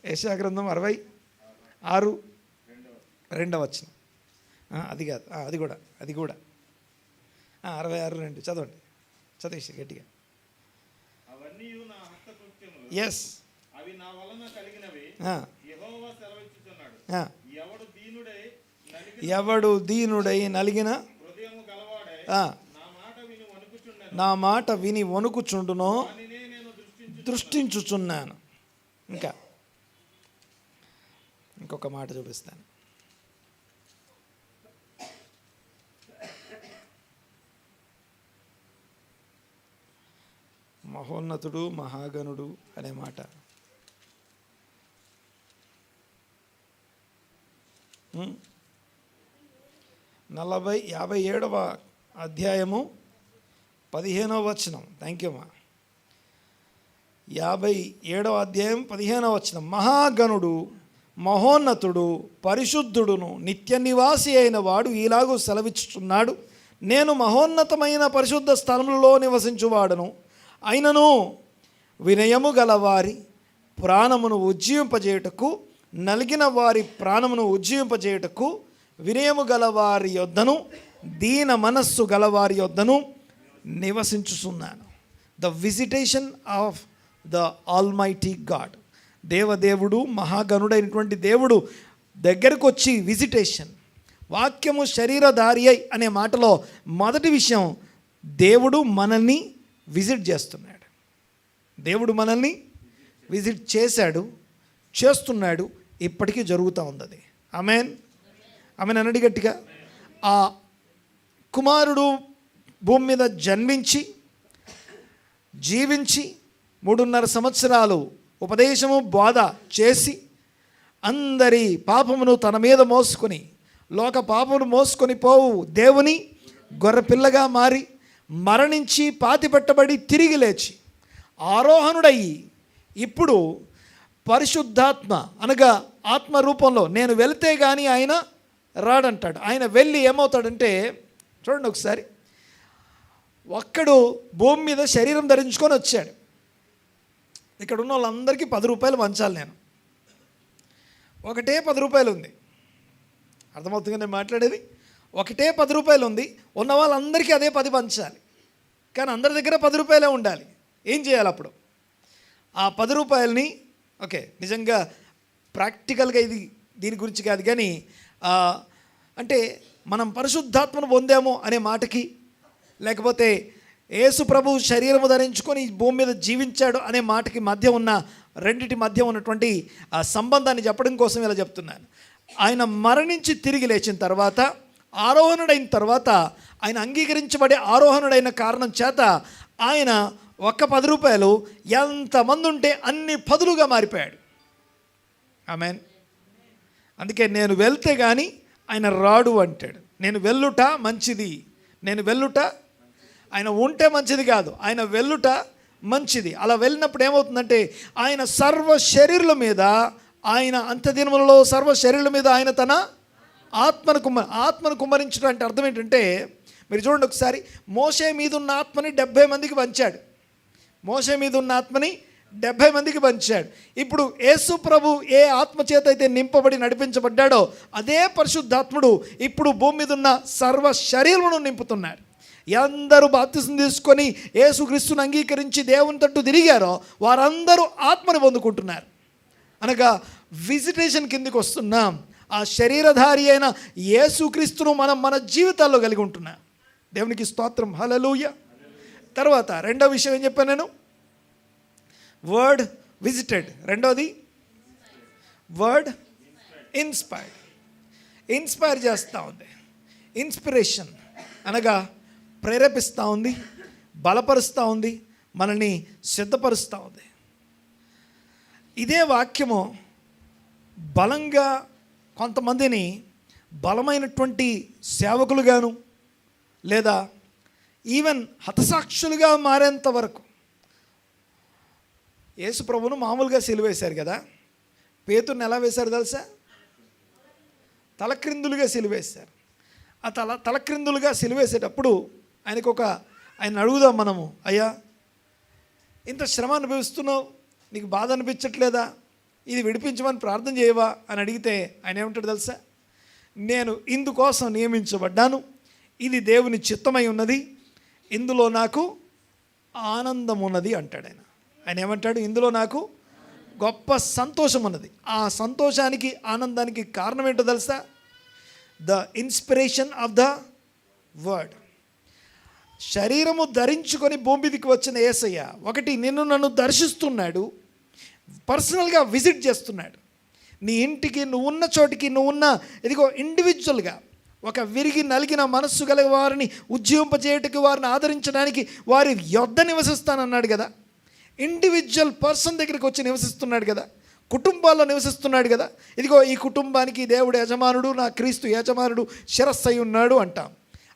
యెషయా గ్రంథం 66:2 వచనం. అది కాదు, అది కూడా 66:2 చదవండి. చదివేసి గట్టిగా. ఎస్, ఎవడు దీనుడై నలిగిన నా మాట విని వణుకుచుండునో దృష్టించుచున్నాను. ఇంకొక మాట చూపిస్తాను. మహోన్నతుడు మహాగణుడు అనే మాట 57వ అధ్యాయము 15వ వచనం. థ్యాంక్ యూ అమ్మా. 57వ అధ్యాయం 15వ వచనం. మహాగణుడు, మహోన్నతుడు, పరిశుద్ధుడును, నిత్య నివాసి అయిన వాడు ఈలాగూ సెలవిచ్చుచున్నాడు. నేను మహోన్నతమైన పరిశుద్ధ స్థలములలో నివసించువాడను. అయినను వినయము గలవారి ప్రాణమును ఉజ్జీవింపజేయుటకు, నలిగిన వారి ప్రాణమును ఉజ్జీవింపజేయుటకు వినయము గలవారి యొద్దను దీన మనస్సు గలవారి యొద్దను నివసించుచున్నాను. The visitation of the almighty God. దేవదేవుడు, మహాగణుడైనటువంటి దేవుడు దగ్గరకు వచ్చి విజిటేషన్. వాక్యము శరీరధారి అయి అనే మాటలో మొదటి విషయం, దేవుడు మనల్ని విజిట్ చేస్తున్నాడు. దేవుడు మనల్ని విజిట్ చేశాడు, చేస్తున్నాడు, ఇప్పటికీ జరుగుతూ ఉంది అది. ఆమేన్, ఆమేన్ అనండి గట్టిగా. ఆ కుమారుడు భూమి మీద జన్మించి జీవించి 3.5 సంవత్సరాలు ఉపదేశము బోధ చేసి అందరి పాపమును తన మీద మోసుకొని, లోక పాపమును మోసుకొని పోవు దేవుని గొర్రెపిల్లగా మారి మరణించి పాతిపెట్టబడి తిరిగి లేచి ఆరోహణుడయ్యి ఇప్పుడు పరిశుద్ధాత్మ అనగా ఆత్మ రూపంలో నేను వెళితే కానీ ఆయన రాడంటాడు. ఆయన వెళ్ళి ఏమవుతాడంటే, చూడండి ఒకసారి, ఒక్కడు భూమి మీద శరీరం ధరించుకొని వచ్చాడు. ఇక్కడ ఉన్న వాళ్ళందరికీ 10 రూపాయలు పంచాలి. నేను ఒకటే 10 రూపాయలు ఉంది. అర్థమవుతుందిగా నేను మాట్లాడేది? ఒకటే 10 రూపాయలు ఉంది. ఉన్న వాళ్ళందరికీ అదే 10 పంచాలి. కానీ అందరి దగ్గర 10 రూపాయలే ఉండాలి. ఏం చేయాలి అప్పుడు? ఆ 10 రూపాయలని, ఓకే, నిజంగా ప్రాక్టికల్గా ఇది దీని గురించి కాదు కానీ, అంటే మనం పరిశుద్ధాత్మను పొందాము అనే మాటకి, లేకపోతే యేసు ప్రభు శరీరము ధరించుకొని భూమి మీద జీవించాడు అనే మాటకి మధ్య ఉన్న, రెండిటి మధ్య ఉన్నటువంటి ఆ సంబంధాన్ని చెప్పడం కోసం ఇలా చెప్తున్నాను. ఆయన మరణించి తిరిగి లేచిన తర్వాత, ఆరోహణుడైన తర్వాత, ఆయన అంగీకరించబడే ఆరోహణుడైన కారణం చేత ఆయన ఒక్క 10 రూపాయలు ఎంతమంది ఉంటే అన్ని 10లుగా మారిపోయాడు. ఆమేన్. అందుకే నేను వెళ్తే కానీ ఆయన రాడు అంటాడు. నేను వెళ్ళుట మంచిది, నేను వెళ్ళుట, ఆయన ఉంటే మంచిది కాదు, ఆయన వెళ్ళుట మంచిది. అలా వెళ్ళినప్పుడు ఏమవుతుందంటే, ఆయన సర్వ శరీరుల మీద, ఆయన అంత్యదినములలో సర్వ శరీరుల మీద ఆయన తన ఆత్మను కుమ్మరించడం అంటే అర్థం ఏంటంటే, మీరు చూడండి ఒకసారి, మోషే మీద ఉన్న ఆత్మని 70 మందికి పంచాడు. మోషే మీద ఉన్న ఆత్మని 70 మందికి పంచాడు. ఇప్పుడు యేసు ప్రభు ఏ ఆత్మ చేత అయితే నింపబడి నడిపించబడ్డాడో అదే పరిశుద్ధాత్ముడు ఇప్పుడు భూమి మీద ఉన్న సర్వ శరీరమును నింపుతున్నాడు. అందరూ బాప్తిసం తీసుకొని యేసుక్రీస్తుని అంగీకరించి దేవుని తట్టు తిరిగారో వారందరూ ఆత్మను పొందుకుంటున్నారు. అనగా విజిటేషన్ కిందకి వస్తున్నాం. ఆ శరీరధారి అయిన యేసుక్రీస్తును మనం మన జీవితాల్లో కలిగి ఉంటున్నాం. దేవునికి స్తోత్రం, హల్లెలూయా. తర్వాత రెండో విషయం ఏం చెప్పాను నేను? Word visited. రెండోది వర్డ్ ఇన్స్పైర్డ్. ఇన్స్పైర్ చేస్తూ ఉంది. ఇన్స్పిరేషన్ అనగా ప్రేరేపిస్తూ ఉంది, బలపరుస్తూ ఉంది, మనల్ని సిద్ధపరుస్తూ ఉంది. ఇదే వాక్యము బలంగా కొంతమందిని బలమైనటువంటి సేవకులుగాను లేదా ఈవెన్ హతసాక్షులుగా మారేంత వరకు, యేసు ప్రభువును మామూలుగా సిలువేశారు కదా, పేతురుని ఎలా వేశారు తెలుసా? తలక్రిందులుగా సిలువేశారు. ఆ తలక్రిందులుగా సిలువేసేటప్పుడు ఆయన అడుగుదాం మనము, అయ్యా ఇంత శ్రమ అనుభవిస్తున్నావు, నీకు బాధ అనిపించట్లేదా, ఇది విడిపించమని ప్రార్థన చేయవా అని అడిగితే ఆయన ఏమంటాడు తెలుసా? నేను ఇందుకోసం నియమించబడ్డాను, ఇది దేవుని చిత్తమై ఉన్నది, ఇందులో నాకు ఆనందం ఉన్నది అంటాడు. ఆయన ఏమంటాడు? ఇందులో నాకు గొప్ప సంతోషం ఉన్నది. ఆ సంతోషానికి ఆనందానికి కారణం ఏంటో తెలుసా? The inspiration of the word. శరీరము ధరించుకొని భూమి మీదకి వచ్చిన యేసయ్య ఒకటి నన్ను దర్శిస్తున్నాడు, పర్సనల్గా విజిట్ చేస్తున్నాడు. నీ ఇంటికి, నువ్వు ఉన్న చోటికి, నువ్వున్న ఇదిగో ఇండివిజువల్గా ఒక విరిగి నలిగిన మనస్సు గల వారిని ఉజ్జీవింపజేయటకు, వారిని ఆదరించడానికి వారి యొద్ద నివసిస్తానన్నాడు కదా. ఇండివిజువల్ పర్సన్ దగ్గరికి వచ్చి నివసిస్తున్నాడు కదా, కుటుంబాల్లో నివసిస్తున్నాడు కదా. ఇదిగో ఈ కుటుంబానికి దేవుడు యజమానుడు, నా క్రీస్తు యజమానుడు శిరస్సు అయి ఉన్నాడు అంటాం.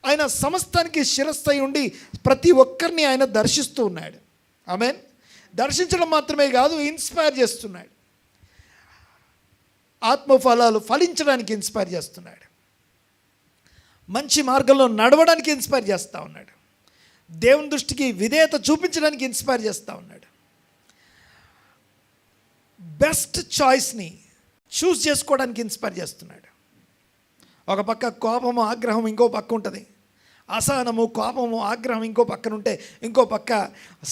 ఆయన సమస్తానికి శిరస్సు అయి ఉండి ప్రతి ఒక్కరిని ఆయన దర్శిస్తూ ఉన్నాడు. ఆమేన్. దర్శించడం మాత్రమే కాదు, ఇన్స్పైర్ చేస్తున్నాడు. ఆత్మఫలాలు ఫలించడానికి ఇన్స్పైర్ చేస్తున్నాడు. మంచి మార్గంలో నడవడానికి ఇన్స్పైర్ చేస్తూ ఉన్నాడు. దేవుని దృష్టికి విధేయత చూపించడానికి ఇన్స్పైర్ చేస్తూ ఉన్నాడు. బెస్ట్ చాయిస్ని చూస్ చేసుకోవడానికి ఇన్స్పైర్ చేస్తున్నాడు. ఒక పక్క కోపము ఆగ్రహం ఇంకో పక్క ఉంటుంది, అసహనము కోపము ఆగ్రహం ఇంకో పక్కన ఉంటే, ఇంకో పక్క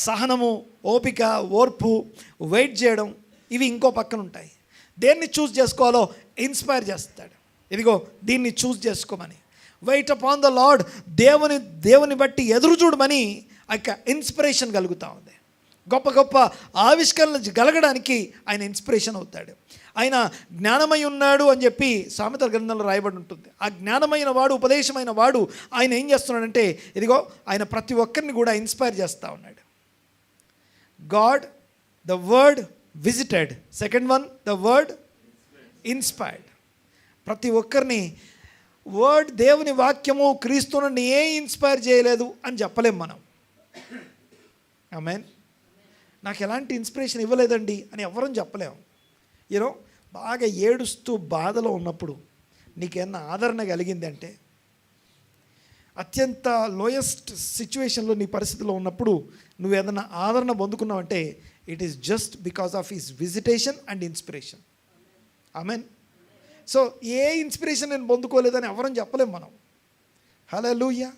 సహనము ఓపిక ఓర్పు వెయిట్ చేయడం ఇవి ఇంకో పక్కన ఉంటాయి. దేన్ని చూస్ చేసుకోవాలో ఇన్స్పైర్ చేస్తాడు. ఇదిగో దీన్ని చూస్ చేసుకోమని, వెయిట్ అపాన్ ద లార్డ్, దేవుని బట్టి ఎదురు చూడమని ఆ యొక్క ఇన్స్పిరేషన్ కలుగుతూ ఉంది. గొప్ప గొప్ప ఆవిష్కరణ కలగడానికి ఆయన ఇన్స్పిరేషన్ అవుతాడు. ఆయన జ్ఞానమై ఉన్నాడు అని చెప్పి సామెతల గ్రంథంలో రాయబడి ఉంటుంది. ఆ జ్ఞానమైన వాడు ఉపదేశమైన వాడు ఆయన ఏం చేస్తున్నాడంటే ఇదిగో ఆయన ప్రతి ఒక్కరిని కూడా ఇన్స్పైర్ చేస్తూ ఉన్నాడు. God the word visited, second one the word inspired. ప్రతి ఒక్కరిని వర్డ్ దేవుని వాక్యము క్రీస్తుని ఏ ఇన్స్పైర్ చేయలేదు అని చెప్పలేం మనం. ఆమేన్. నాకు ఎలాంటి ఇన్స్పిరేషన్ ఇవ్వలేదండి అని ఎవరూ చెప్పలేము. యూనో బాగా ఏడుస్తూ బాధలో ఉన్నప్పుడు నీకేమన్నా ఆదరణ కలిగింది అంటే, అత్యంత లోయెస్ట్ సిచ్యువేషన్లో నీ పరిస్థితిలో ఉన్నప్పుడు నువ్వు ఏదైనా ఆదరణ పొందుకున్నావంటే it is just because of his visitation and inspiration. Amen. So a inspiration నేను పొందుకోలేదని ఎవరని చెప్పలేము మనం. హల్లెలూయా,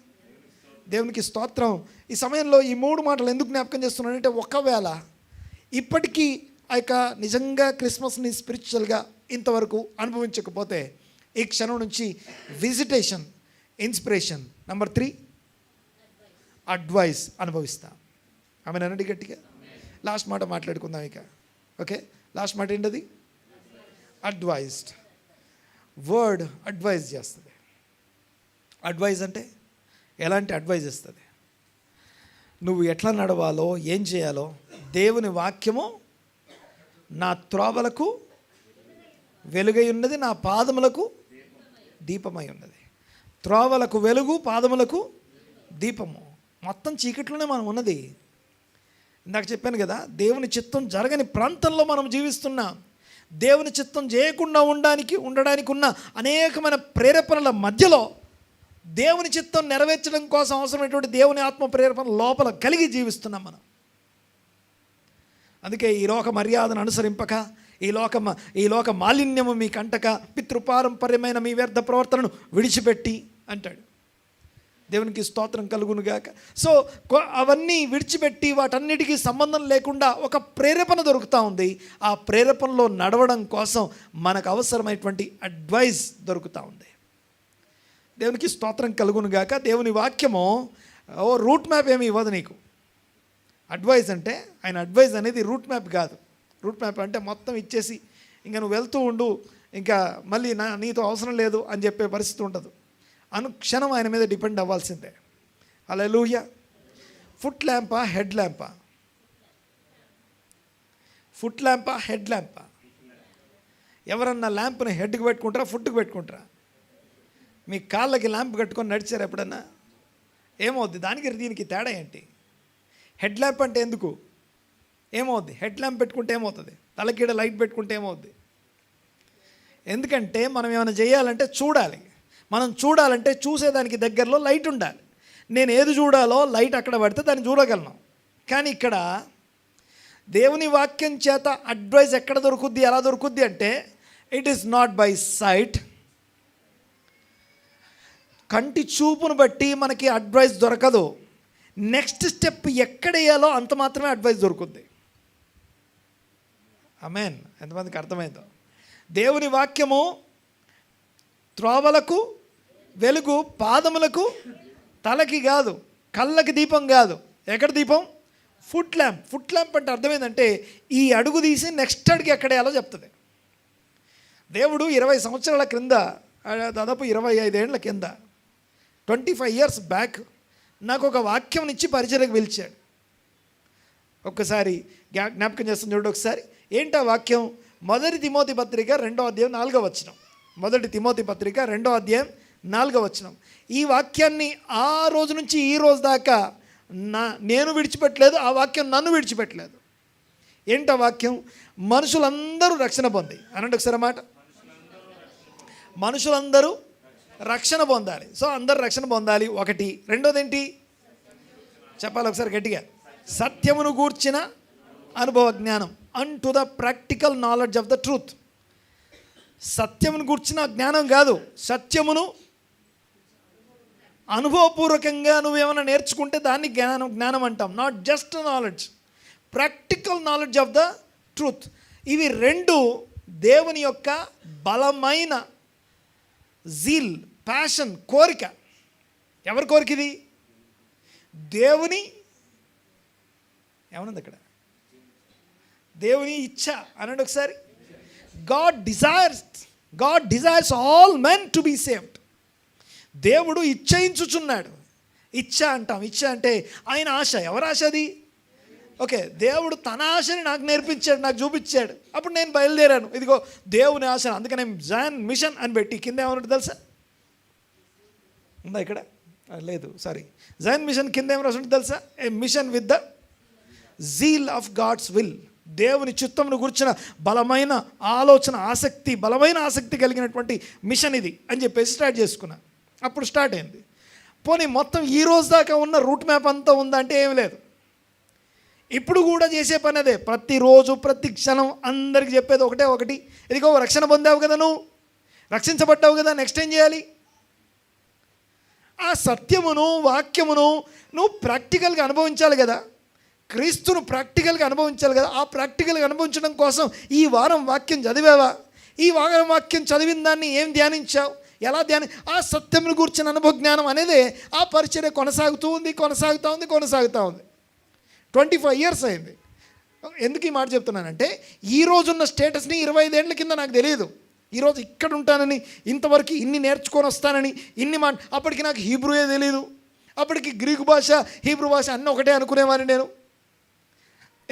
దేవునికి స్తోత్రం. ఈ సమయంలో ఈ 3 మాటలు ఎందుకు జ్ఞాపకం చేస్తున్నానంటే, ఒకవేళ ఇప్పటికీ ఆ యొక్క నిజంగా క్రిస్మస్ని స్పిరిచువల్గా ఇంతవరకు అనుభవించకపోతే ఈ క్షణం నుంచి విజిటేషన్, ఇన్స్పిరేషన్, నెంబర్ 3 అడ్వైస్ అనుభవిస్తాం. ఆమె అనండి గట్టిగా. లాస్ట్ మాట మాట్లాడుకుందాం ఇక. ఓకే, లాస్ట్ మాట ఏంటది? అడ్వైజ్డ్. వర్డ్ అడ్వైజ్ చేస్తుంది. అడ్వైజ్ అంటే ఎలాంటి అడ్వైజ్ ఇస్తుంది? నువ్వు ఎట్లా నడవాలో ఏం చేయాలో దేవుని వాక్యము నా త్రోవలకు వెలుగై ఉన్నది, నా పాదములకు దీపమై ఉన్నది. త్రోవలకు వెలుగు, పాదములకు దీపము. మొత్తం చీకట్లోనే మనం ఉన్నది. ఇందాక చెప్పాను కదా, దేవుని చిత్తం జరగని ప్రాంతంలో మనం జీవిస్తున్నాం. దేవుని చిత్తం చేయకుండా ఉండడానికి ఉన్న అనేకమైన ప్రేరేపణల మధ్యలో దేవుని చిత్తం నెరవేర్చడం కోసం అవసరమైనటువంటి దేవుని ఆత్మ ప్రేరేపణ లోపల కలిగి జీవిస్తున్నాం మనం. అందుకే ఈ లోక మర్యాదను అనుసరింపక, ఈ లోక మాలిన్యము మీ కంటక, పితృపారంపర్యమైన మీ వ్యర్థ ప్రవర్తనను విడిచిపెట్టి అంటాడు. దేవునికి స్తోత్రం కలుగునుగాక. సో అవన్నీ విడిచిపెట్టి వాటన్నిటికీ సంబంధం లేకుండా ఒక ప్రేరేపణ దొరుకుతూ ఉంది. ఆ ప్రేరేపణలో నడవడం కోసం మనకు అవసరమైనటువంటి అడ్వైస్ దొరుకుతూ ఉంది. దేవునికి స్తోత్రం కలుగునుగాక. దేవుని వాక్యము రూట్ మ్యాప్ ఏమి ఇవ్వదు నీకు. అడ్వైజ్ అంటే, ఆయన అడ్వైజ్ అనేది రూట్ మ్యాప్ కాదు. రూట్ మ్యాప్ అంటే మొత్తం ఇచ్చేసి ఇంకా నువ్వు వెళ్తూ ఉండు, ఇంకా మళ్ళీ నీతో అవసరం లేదు అని చెప్పే పరిస్థితి ఉండదు. అనుక్షణం ఆయన మీద డిపెండ్ అవ్వాల్సిందే. హల్లెలూయా. ఫుట్ ల్యాంపా హెడ్ ల్యాంపా? ఫుట్ ల్యాంపా హెడ్ ల్యాంపా? ఎవరన్నా ల్యాంప్ని హెడ్కి పెట్టుకుంటారా, ఫుట్కి పెట్టుకుంటారా? మీ కాళ్ళకి ల్యాంప్ కట్టుకొని నడిచారు ఎప్పుడన్నా? ఏమవుద్ది? దీనికి తేడా ఏంటి? హెడ్ ల్యాంప్ అంటే ఎందుకు? ఏమవుద్ది? హెడ్ ల్యాంప్ పెట్టుకుంటే ఏమవుతుంది? తలకీడ లైట్ పెట్టుకుంటే ఏమవుద్ది? ఎందుకంటే మనం ఏమైనా చేయాలంటే చూడాలి. మనం చూడాలంటే చూసేదానికి దగ్గరలో లైట్ ఉండాలి. నేను ఏది చూడాలో లైట్ అక్కడ పడితే దాన్ని చూడగలను. కానీ ఇక్కడ దేవుని వాక్యం చేత అడ్వైజ్ ఎక్కడ దొరుకుద్ది, ఎలా దొరుకుద్ది అంటే, it is not by sight. కంటి చూపును బట్టి మనకి అడ్వైజ్ దొరకదు. నెక్స్ట్ స్టెప్ ఎక్కడ వేయాలో అంత మాత్రమే అడ్వైజ్ దొరుకుద్ది. ఆమేన్. ఎంతమందికి అర్థమైందో? దేవుని వాక్యము త్రోవలకు వెలుగు, పాదములకు, తలకి కాదు, కళ్ళకి దీపం కాదు. ఎక్కడ దీపం? Foot lamp. ఫుట్ ల్యాంప్ అంటే అర్థమైందంటే ఈ అడుగు తీసి నెక్స్ట్ అడుగు ఎక్కడ వేయాలో చెప్తుంది. దేవుడు 20 సంవత్సరాల క్రింద, దాదాపు 25 ఏళ్ల కింద, 25 years బ్యాక్ నాకు ఒక వాక్యం ఇచ్చి పరిచర్యకు పిలిచాడు. ఒక్కసారి జ్ఞాపకం చేస్తుంది చూడండి ఒకసారి. ఏంటా వాక్యం? 1 తిమోతి పత్రిక 2వ అధ్యాయం 4వ వచనం. 1 తిమోతి పత్రిక 2వ అధ్యాయం 4వ వచనం. ఈ వాక్యాన్ని ఆ రోజు నుంచి ఈ రోజు దాకా నేను విడిచిపెట్టలేదు, ఆ వాక్యం నన్ను విడిచిపెట్టలేదు. ఏంటా వాక్యం? మనుషులందరూ రక్షణ పొంది అనండి ఒకసారి మాట. మనుషులందరూ రక్షణ పొందాలి. సో అందరూ రక్షణ పొందాలి ఒకటి. రెండోది ఏంటి చెప్పాలి ఒకసారి గట్టిగా? సత్యమును గూర్చిన అనుభవ జ్ఞానం, unto the practical knowledge of the truth. సత్యమును కూర్చిన జ్ఞానం కాదు, సత్యమును అనుభవపూర్వకంగా నువ్వేమైనా నేర్చుకుంటే దాన్ని జ్ఞానం అంటాం. Not just knowledge, practical knowledge of the truth. ఇవి రెండు దేవుని యొక్క బలమైన జీల్, ప్యాషన్, కోరిక. ఎవరి కోరిక ఇది? దేవుని ఏమన్నది అక్కడ? దేవుని ఇచ్చ అనండి ఒకసారి. God desires all men to be saved. దేవుడు ఇచ్చయించుచున్నాడు. ఇచ్చ అంటాం. ఇచ్చ అంటే ఆయన ఆశ. ఎవరి ఆశ అది? ఓకే, దేవుడు తన ఆశని నాకు నేర్పించాడు, నాకు చూపించాడు. అప్పుడు నేను బయలుదేరాను, ఇదిగో దేవుని ఆశ. అందుకనే జాన్ మిషన్ అని పెట్టి కింద ఏమన్నట్టు తెలుసా? ఉందా ఇక్కడ? లేదు, సారీ. జైన్ మిషన్ కింద ఏం రాసి ఉంటుంది తెలుసా? A mission with the zeal of God's will. దేవుని చిత్తమును గురించిన బలమైన ఆలోచన, ఆసక్తి, బలమైన ఆసక్తి కలిగినటువంటి మిషన్ ఇది అని చెప్పేసి స్టార్ట్ చేసుకున్నా. అప్పుడు స్టార్ట్ అయింది. పోనీ మొత్తం ఈ రోజు దాకా ఉన్న రూట్ మ్యాప్ అంతా ఉందంటే ఏమి లేదు. ఇప్పుడు కూడా చేసే పని అదే. ప్రతిరోజు ప్రతి క్షణం అందరికి చెప్పేది ఒకటి, ఇదిగో రక్షణ పొందావు కదా, నువ్వు రక్షించబడ్డావు కదా, నెక్స్ట్ ఏం చేయాలి? ఆ సత్యమును, వాక్యమును నువ్వు ప్రాక్టికల్గా అనుభవించాలి కదా. క్రీస్తును ప్రాక్టికల్గా అనుభవించాలి కదా. ఆ ప్రాక్టికల్గా అనుభవించడం కోసం ఈ వారం వాక్యం చదివావా? ఈ వారం వాక్యం చదివిన దాన్ని ఏం ధ్యానించావు? ఎలా ఆ సత్యమును కూర్చున్న అనుభవ జ్ఞానం అనేది ఆ పరిచర్య కొనసాగుతూ ఉంది. 25 years అయింది. ఎందుకు ఈ మాట చెప్తున్నానంటే, ఈ రోజున్న స్టేటస్ని 25 ఏళ్ల కింద నాకు తెలియదు. ఈరోజు ఇక్కడ ఉంటానని, ఇంతవరకు ఇన్ని నేర్చుకొని వస్తానని, అప్పటికి నాకు హీబ్రూయే తెలియదు. అప్పటికి గ్రీకు భాష, హీబ్రూ భాష అన్నీ ఒకటే అనుకునేవాడిని నేను.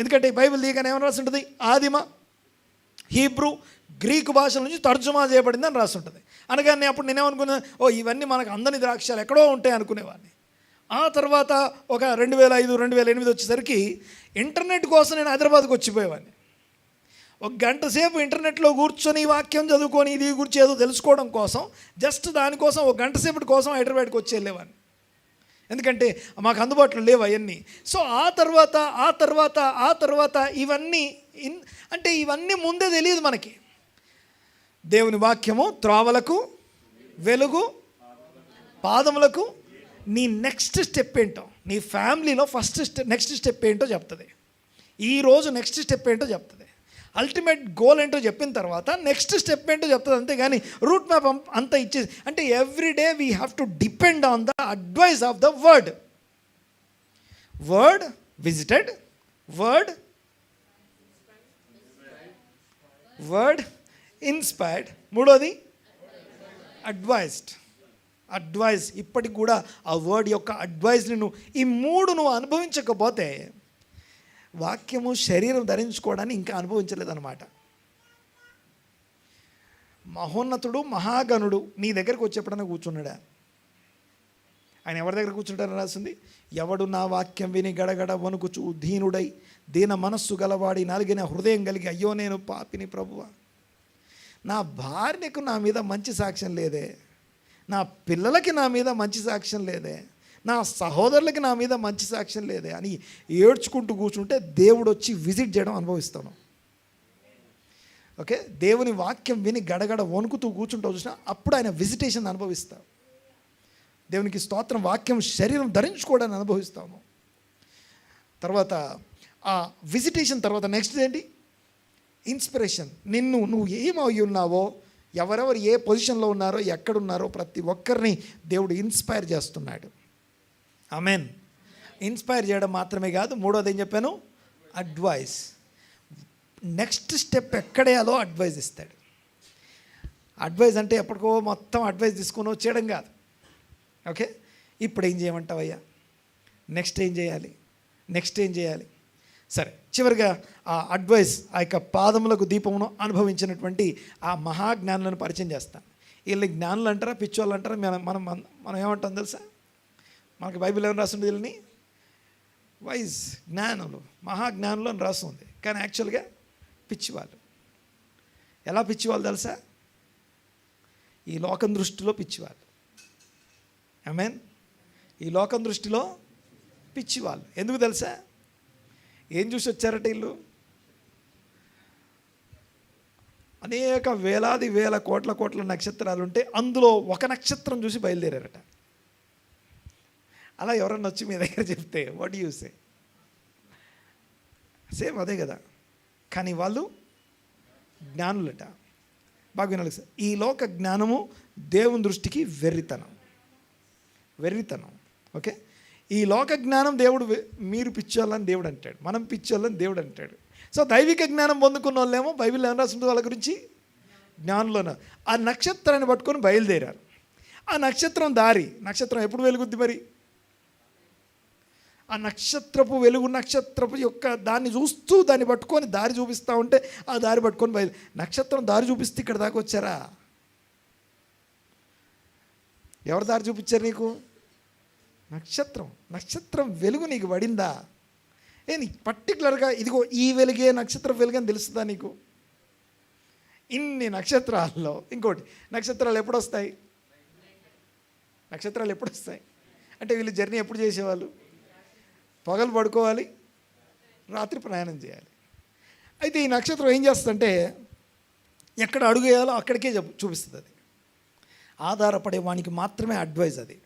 ఎందుకంటే బైబిల్ దిగానే ఏమని రాసి ఉంటుంది? ఆదిమ, హీబ్రూ, గ్రీకు భాషల నుంచి తర్జుమా చేయబడింది అని రాసి ఉంటుంది. అనగానే అప్పుడు నేనేమనుకున్నాను, ఇవన్నీ మనకు అందని ద్రాక్షాలు ఎక్కడో ఉంటాయి అనుకునేవాడిని. ఆ తర్వాత ఒక 2005, 2008 వచ్చేసరికి ఇంటర్నెట్ కోసం నేను హైదరాబాద్కి వచ్చిపోయేవాడిని. 1 గంట సేపు ఇంటర్నెట్లో కూర్చొని వాక్యం చదువుకొని ఇది గురించి ఏదో తెలుసుకోవడం కోసం, జస్ట్ దానికోసం 1 గంట సేపటి కోసం హైదరాబాద్కి వచ్చి వెళ్ళేవాడిని. ఎందుకంటే మాకు అందుబాటులో లేవు అవన్నీ. సో ఆ తర్వాత ఇవన్నీ అంటే ఇవన్నీ ముందే తెలియదు మనకి. దేవుని వాక్యము త్రోవలకు వెలుగు, పాదములకు. నీ నెక్స్ట్ స్టెప్ ఏంటో, నీ ఫ్యామిలీలో నెక్స్ట్ స్టెప్ ఏంటో చెప్తుంది. ఈరోజు నెక్స్ట్ స్టెప్ ఏంటో చెప్తుంది. అల్టిమేట్ గోల్ ఏంటో చెప్పిన తర్వాత నెక్స్ట్ స్టెప్ ఏంటో చెప్తుంది. అంతేగాని రూట్ మ్యాప్ అంతా ఇచ్చేసి అంటే every day we have to depend on the advice of the word visited, word inspired, మూడోది అడ్వైస్. ఇప్పటికి కూడా ఆ వర్డ్ యొక్క అడ్వైస్ని ఈ 3 నువ్వు అనుభవించకపోతే వాక్యము శరీరం ధరించుకోవడాన్ని ఇంకా అనుభవించలేదన్నమాట. మహోన్నతుడు, మహాగణుడు నీ దగ్గరకు వచ్చేప్పుడన్నా కూర్చున్నాడా? ఆయన ఎవరి దగ్గర కూర్చుంటారని రాసింది? ఎవడు నా వాక్యం విని గడగడ వణుకుచు దీనుడై దీన మనస్సు గలవాడి నలిగిన హృదయం కలిగి, అయ్యో నేను పాపిని ప్రభువా, నా భార్యకు నా మీద మంచి సాక్ష్యం లేదే, నా పిల్లలకి నా మీద మంచి సాక్ష్యం లేదే, నా సహోదరులకి నా మీద మంచి సాక్ష్యం లేదే అని ఏడ్చుకుంటూ కూర్చుంటే దేవుడు వచ్చి విజిట్ చేయడం అనుభవిస్తాను. ఓకే, దేవుని వాక్యం విని గడగడ వణుకుతూ కూర్చుంటూ చూసినా అప్పుడు ఆయన విజిటేషన్ అనుభవిస్తాం. దేవునికి స్తోత్రం. వాక్యం శరీరం ధరించుకోవడాన్ని అనుభవిస్తాము. తర్వాత ఆ విజిటేషన్ తర్వాత నెక్స్ట్ ఏంటి? ఇన్స్పిరేషన్. నువ్వు ఏమై ఉన్నావో, ఎవరెవరు ఏ పొజిషన్లో ఉన్నారో, ఎక్కడున్నారో ప్రతి ఒక్కరిని దేవుడు ఇన్స్పైర్ చేస్తున్నాడు. ఆమెన్. ఇన్స్పైర్ చేయడం మాత్రమే కాదు, మూడోది ఏం చెప్పాను? అడ్వైస్. నెక్స్ట్ స్టెప్ ఎక్కడేయాలో అడ్వైజ్ ఇస్తాడు. అడ్వైజ్ అంటే ఎప్పటికో మొత్తం అడ్వైజ్ తీసుకుని చేయడం కాదు. ఓకే, ఇప్పుడు ఏం చేయమంటావయ్యా, నెక్స్ట్ ఏం చేయాలి. సరే, చివరిగా ఆ అడ్వైస్, ఆ యొక్క పాదములకు దీపమును అనుభవించినటువంటి ఆ మహాజ్ఞానులను పరిచయం చేస్తాను. వీళ్ళని జ్ఞానులు అంటారా, పిచ్చోళ్ళు అంటారా? మనం ఏమంటాం తెలుసా? మనకి బైబిల్ ఏమైనా రాస్తుంది? వీళ్ళని వైజ్ జ్ఞానులు, మహాజ్ఞానులు అని రాస్తుంది. కానీ యాక్చువల్గా పిచ్చివాళ్ళు. ఎలా పిచ్చివాళ్ళు తెలుసా? ఈ లోకం దృష్టిలో పిచ్చివాళ్ళు. ఆమేన్. ఈ లోకం దృష్టిలో పిచ్చివాళ్ళు. ఎందుకు తెలుసా? ఏం చూసి వచ్చారట వీళ్ళు? అనేక వేలాది వేల కోట్ల నక్షత్రాలు ఉంటే అందులో ఒక నక్షత్రం చూసి బయలుదేరారట. అలా ఎవరన్నా వచ్చి మీ దగ్గర చెప్తే వాట్ యూ సే? సేమ్ అదే కదా. కానీ వాళ్ళు జ్ఞానులట. బాగా వినాలి సార్. ఈ లోక జ్ఞానము దేవుని దృష్టికి వెర్రితనం. ఓకే, ఈ లోక జ్ఞానం దేవుడు, మీరు పిచ్చోళ్ళని దేవుడు అంటాడు, మనం పిచ్చోళ్ళని దేవుడు అంటాడు. సో దైవిక జ్ఞానం పొందుకున్న వాళ్ళేమో బైబిల్ ఏమన్నా రాసింది వాళ్ళ గురించి? జ్ఞానంలోన ఆ నక్షత్రాన్ని పట్టుకొని బయలుదేరారు. ఆ నక్షత్రం ఎప్పుడు వెలుగుద్ది మరి? ఆ నక్షత్రపు వెలుగు, నక్షత్రపు యొక్క దాన్ని చూస్తూ దాన్ని పట్టుకొని దారి చూపిస్తూ ఉంటే ఆ దారి పట్టుకొని నక్షత్రం దారి చూపిస్తే ఇక్కడ దాకా వచ్చారా? ఎవరు దారి చూపించారు నీకు? నక్షత్రం వెలుగు నీకు పడిందా? నీకు పర్టికులర్గా ఇదిగో ఈ వెలుగే నక్షత్రం వెలుగని తెలుస్తుందా నీకు? ఇన్ని నక్షత్రాల్లో ఇంకోటి, నక్షత్రాలు ఎప్పుడు వస్తాయి అంటే వీళ్ళు జర్నీ ఎప్పుడు చేసేవాళ్ళు? పగలు పడుకోవాలి, రాత్రి ప్రయాణం చేయాలి. అయితే ఈ నక్షత్రం ఏం చేస్తుందంటే ఎక్కడ అడుగు వేయాలో అక్కడికే చూపిస్తుంది. అది ఆధారపడే వానికి మాత్రమే అడ్వైజ్ అది.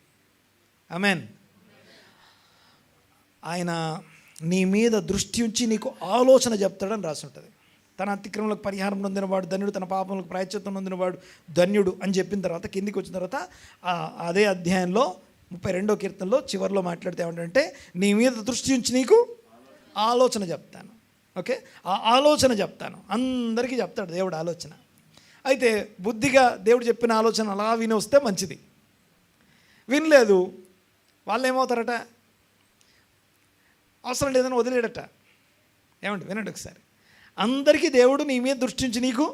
ఆమేన్. ఆయన నీ మీద దృష్టి ఉంచి నీకు ఆలోచన చెప్తాడని రాసి ఉంటుంది. తన అతిక్రమలకు పరిహారం నొందినవాడు ధన్యుడు, తన పాపములకు ప్రాయశ్చిత్తం నొందినవాడు ధన్యుడు అని చెప్పిన తర్వాత కిందికి వచ్చిన తర్వాత అదే అధ్యాయంలో 32వ కీర్తనలో చివరిలో మాట్లాడితే ఏమంటే నీ మీద దృష్టి ఉంచి నీకు ఆలోచన చెప్తాను. ఓకే, ఆ ఆలోచన చెప్తాను. అందరికీ చెప్తాడు దేవుడు ఆలోచన. అయితే బుద్ధిగా దేవుడు చెప్పిన ఆలోచన అలా విని వస్తే మంచిది. వినలేదు, వాళ్ళు ఏమవుతారట? అవసరం లేదని వదిలేడట. ఏమండి వినండి ఒకసారి. అందరికీ దేవుడు నీ మీద దృష్టి ఉంచి నీకు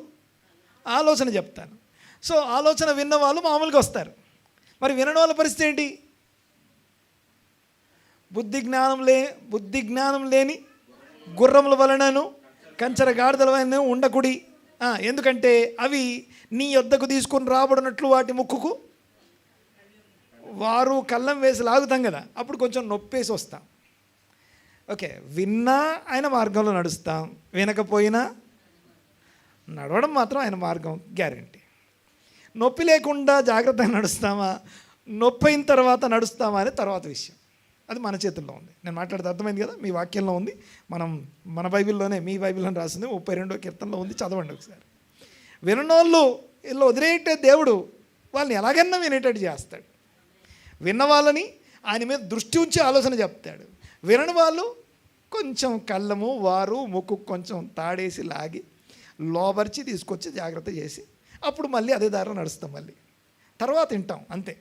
ఆలోచన చెప్తాను. సో ఆలోచన విన్న వాళ్ళు మామూలుగా వస్తారు. మరి వినని వాళ్ళ పరిస్థితి ఏంటి? బుద్ధి జ్ఞానం లేని గుర్రముల వలనను కంచర గాడిదల వలన ఉండకుడి. ఎందుకంటే అవి నీ యొద్దకు తీసుకొని రాబడినట్లు వాటి ముక్కుకు వారు కళ్ళం వేసి లాగుతాం కదా, అప్పుడు కొంచెం నొప్పేసి వస్తాం. ఓకే, విన్నా ఆయన మార్గంలో నడుస్తాం, వినకపోయినా నడవడం మాత్రం ఆయన మార్గం గ్యారెంటీ. నొప్పి లేకుండా జాగ్రత్తగా నడుస్తామా, నొప్పి అయిన తర్వాత నడుస్తామా అనే తర్వాత విషయం. అది మన చేతుల్లో ఉంది. నేను మాట్లాడితే అర్థమైంది కదా, మీ వాక్యంలో ఉంది. మన బైబిల్లోనే, మీ బైబిల్లోనే రాసింది, 32వ కీర్తనలో ఉంది. చదవండి ఒకసారి. విననోళ్ళు వీళ్ళు వదిలేటే దేవుడు వాళ్ళని ఎలాగన్నా వినేటట్టు చేస్తాడు. విన్న వాళ్ళని ఆయన మీద దృష్టి ఉంచి ఆలోచన చెప్తాడు. వినని వాళ్ళు కొంచెం కళ్ళము వారు ముక్కు కొంచెం తాడేసి లాగి లోపరిచి తీసుకొచ్చి జాగ్రత్త చేసి అప్పుడు మళ్ళీ అదే దారిలో నడుస్తాం. మళ్ళీ తర్వాత వింటాం. అంతే.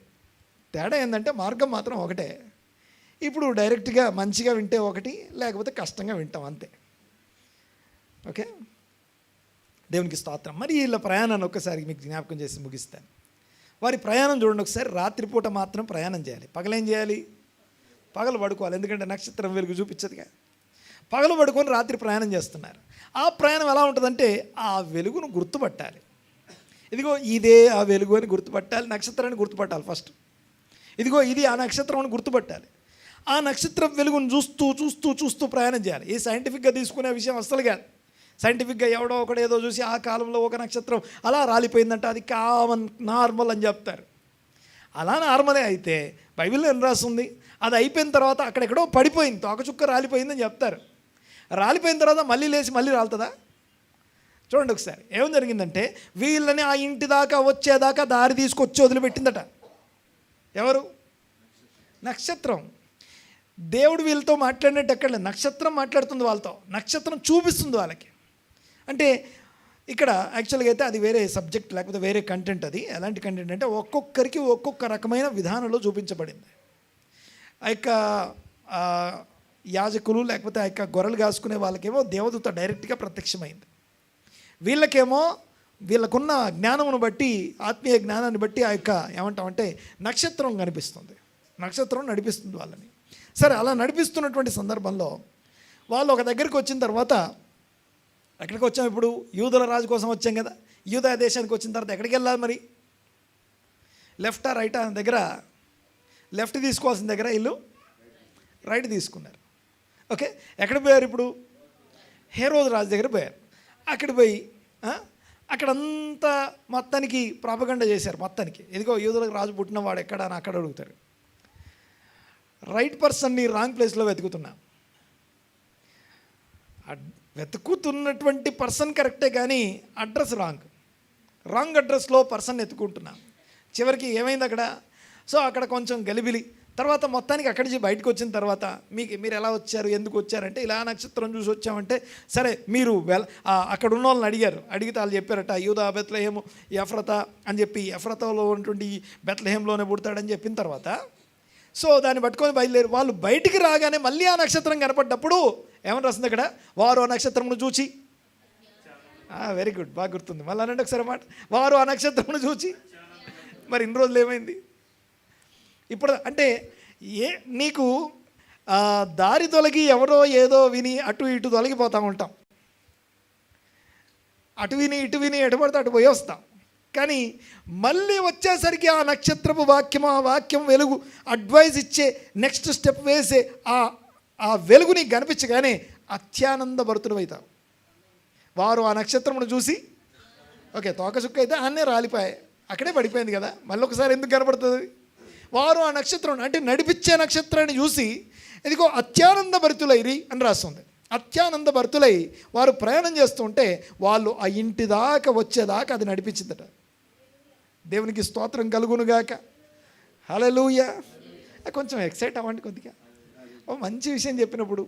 తేడా ఏంటంటే మార్గం మాత్రం ఒకటే. ఇప్పుడు డైరెక్ట్గా మంచిగా వింటే ఒకటి, లేకపోతే కష్టంగా వింటాం అంతే. ఓకే, దేవునికి స్తోత్రం. మరి వీళ్ళ ప్రయాణాన్ని ఒక్కసారి మీకు జ్ఞాపకం చేసి ముగిస్తాను. వారి ప్రయాణం చూడండి ఒకసారి. రాత్రిపూట మాత్రం ప్రయాణం చేయాలి. పగలేం చేయాలి? పగలు పడుకోవాలి. ఎందుకంటే నక్షత్రం వెలుగు చూపించదుగా. పగలు పడుకొని రాత్రి ప్రయాణం చేస్తున్నారు. ఆ ప్రయాణం ఎలా ఉంటుందంటే ఆ వెలుగును గుర్తుపట్టాలి. ఇదిగో ఇదే ఆ వెలుగు అని గుర్తుపట్టాలి. నక్షత్రాన్ని గుర్తుపట్టాలి ఫస్ట్. ఇదిగో ఇది ఆ నక్షత్రం అని గుర్తుపట్టాలి. ఆ నక్షత్రం వెలుగును చూస్తూ చూస్తూ చూస్తూ ప్రయాణం చేయాలి. ఈ సైంటిఫిక్గా తీసుకునే విషయం అస్సలు కాదు. సైంటిఫిక్గా ఎవడో ఒకడు ఏదో చూసి ఆ కాలంలో ఒక నక్షత్రం అలా రాలిపోయిందంటే అది కామన్, నార్మల్ అని చెప్తారు. అలా నార్మలే. అయితే బైబిల్లో ఏం రాస్తుంది? అది అయిపోయిన తర్వాత అక్కడెక్కడో పడిపోయింది, తోకచుక్క రాలిపోయిందని చెప్తారు. రాలిపోయిన తర్వాత మళ్ళీ లేచి మళ్ళీ రాలుతుందా? చూడండి ఒకసారి. ఏం జరిగిందంటే వీళ్ళని ఆ ఇంటి దాకా వచ్చేదాకా దారి తీసుకొచ్చి వదిలిపెట్టిందట. ఎవరు? నక్షత్రం. దేవుడు వీళ్ళతో మాట్లాడినట్టు ఎక్కడ లేదు. నక్షత్రం మాట్లాడుతుంది వాళ్ళతో. నక్షత్రం చూపిస్తుంది వాళ్ళకి. అంటే ఇక్కడ యాక్చువల్గా అయితే అది వేరే సబ్జెక్ట్, లేకపోతే వేరే కంటెంట్. అది ఎలాంటి కంటెంట్ అంటే ఒక్కొక్కరికి ఒక్కొక్క రకమైన విధానంలో చూపించబడింది. ఆ యొక్క యాజకులు లేకపోతే ఆ యొక్క గొర్రెలు కాసుకునే వాళ్ళకేమో దేవదూత డైరెక్ట్గా ప్రత్యక్షమైంది. వీళ్ళకేమో వీళ్ళకున్న జ్ఞానమును బట్టి, ఆత్మీయ జ్ఞానాన్ని బట్టి ఆ యొక్క ఏమంటామంటే నక్షత్రం కనిపిస్తుంది. నక్షత్రం నడిపిస్తుంది వాళ్ళని. సరే, అలా నడిపిస్తున్నటువంటి సందర్భంలో వాళ్ళు ఒక దగ్గరికి వచ్చిన తర్వాత, ఎక్కడికి వచ్చాం ఇప్పుడు? యూదుల రాజు కోసం వచ్చాం కదా. యూదా దేశానికి వచ్చిన తర్వాత ఎక్కడికి వెళ్ళాలి మరి? లెఫ్టా రైటా అనే దగ్గర లెఫ్ట్ తీసుకోవాల్సిన దగ్గర వీళ్ళు రైట్ తీసుకున్నారు. ఓకే, ఎక్కడ పోయారు ఇప్పుడు? హేరోదు రాజు దగ్గర పోయారు. అక్కడ పోయి అక్కడంతా మొత్తానికి ప్రాపగండ చేశారు. మొత్తానికి ఇదిగో యూదులకు రాజు పుట్టిన వాడు ఎక్కడ అని అక్కడ అడుగుతారు. రైట్ పర్సన్ని రాంగ్ ప్లేస్లో వెతుకుతున్నా. వెతుకుతున్నటువంటి పర్సన్ కరెక్టే కానీ అడ్రస్ రాంగ్ అడ్రస్లో పర్సన్ ఎత్తుకుంటున్నా. చివరికి ఏమైంది అక్కడ? సో అక్కడ కొంచెం గలిబిలి. తర్వాత మొత్తానికి అక్కడి నుంచి బయటకు వచ్చిన తర్వాత మీరు ఎలా వచ్చారు, ఎందుకు వచ్చారంటే ఇలా నక్షత్రం చూసి వచ్చామంటే, సరే మీరు అక్కడ ఉన్న వాళ్ళని అడిగితే వాళ్ళు చెప్పారట యూదా బెత్లెహేము ఎఫ్రతా అని చెప్పి, ఎఫ్రతాలో ఉన్నటువంటి బెత్లెహేంలోనే పుడతాడని చెప్పిన తర్వాత సో దాన్ని పట్టుకొని బయలుదేరి వాళ్ళు బయటికి రాగానే మళ్ళీ ఆ నక్షత్రం కనపడ్డప్పుడు ఏమని రాస్తుంది అక్కడ? వారు ఆ నక్షత్రమును చూచి, వెరీ గుడ్, బాగా గుర్తుంది. మళ్ళీ అనండి ఒకసారి మాట, వారు ఆ నక్షత్రమును చూచి. మరి ఇన్ని రోజులు ఏమైంది? ఇప్పుడు అంటే నీకు దారి తొలగి ఎవరో ఏదో విని అటు ఇటు తొలగిపోతూ ఉంటాం. అటు విని ఇటు విని ఎటు పడితే అటు పోయి వస్తాం. కానీ మళ్ళీ వచ్చేసరికి ఆ నక్షత్రపు వాక్యం, ఆ వాక్యం వెలుగు అడ్వైజ్ ఇచ్చే నెక్స్ట్ స్టెప్ వేసే ఆ వెలుగు నీకు కనిపించగానే అత్యానంద భరితుడవుతావు. వారు ఆ నక్షత్రమును చూసి, ఓకే తోకచుక్క అయితే అన్నే రాలిపోయాయి, అక్కడే పడిపోయింది కదా, మళ్ళీ ఒకసారి ఎందుకు కనపడుతుంది? వారు ఆ నక్షత్రం అంటే నడిపించే నక్షత్రాన్ని చూసి ఇదిగో అత్యానంద భరితులైరి అని రాస్తుంది. అత్యానంద భరితులై వారు ప్రయాణం చేస్తుంటే వాళ్ళు ఆ ఇంటి దాకా వచ్చేదాకా అది నడిపించిందట. దేవునికి స్తోత్రం కలుగునుగాక. హల్లెలూయా. కొంచెం ఎక్సైట్ అవ్వండి కొద్దిగా. ఓ మంచి విషయం చెప్పినప్పుడు,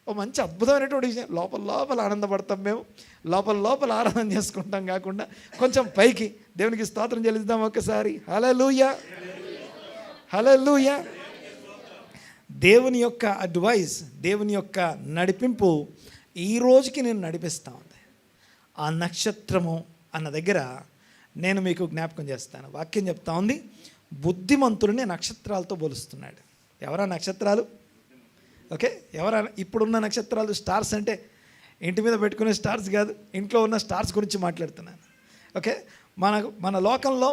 ఓ మంచి అద్భుతమైనటువంటి విషయం లోపల ఆనందపడతాం మేము, లోపల ఆరాధన చేసుకుంటాం కాకుండా కొంచెం పైకి దేవునికి స్తోత్రం చెల్లిద్దాం ఒకసారి. హల్లెలూయా, హల్లెలూయా. దేవుని యొక్క అడ్వైస్, దేవుని యొక్క నడిపింపు ఈ రోజుకి నేను నడిపిస్తూ ఉంది. ఆ నక్షత్రము అన్న దగ్గర నేను మీకు జ్ఞాపకం చేస్తాను. వాక్యం చెప్తా ఉంది, బుద్ధిమంతుడిని నక్షత్రాలతో పోలుస్తున్నాడు. ఎవరా నక్షత్రాలు? ఓకే, ఎవరా ఇప్పుడున్న నక్షత్రాలు? స్టార్స్ అంటే ఇంటి మీద పెట్టుకునే స్టార్స్ కాదు, ఇంట్లో ఉన్న స్టార్స్ గురించి మాట్లాడుతున్నాను. ఓకే, మన లోకంలో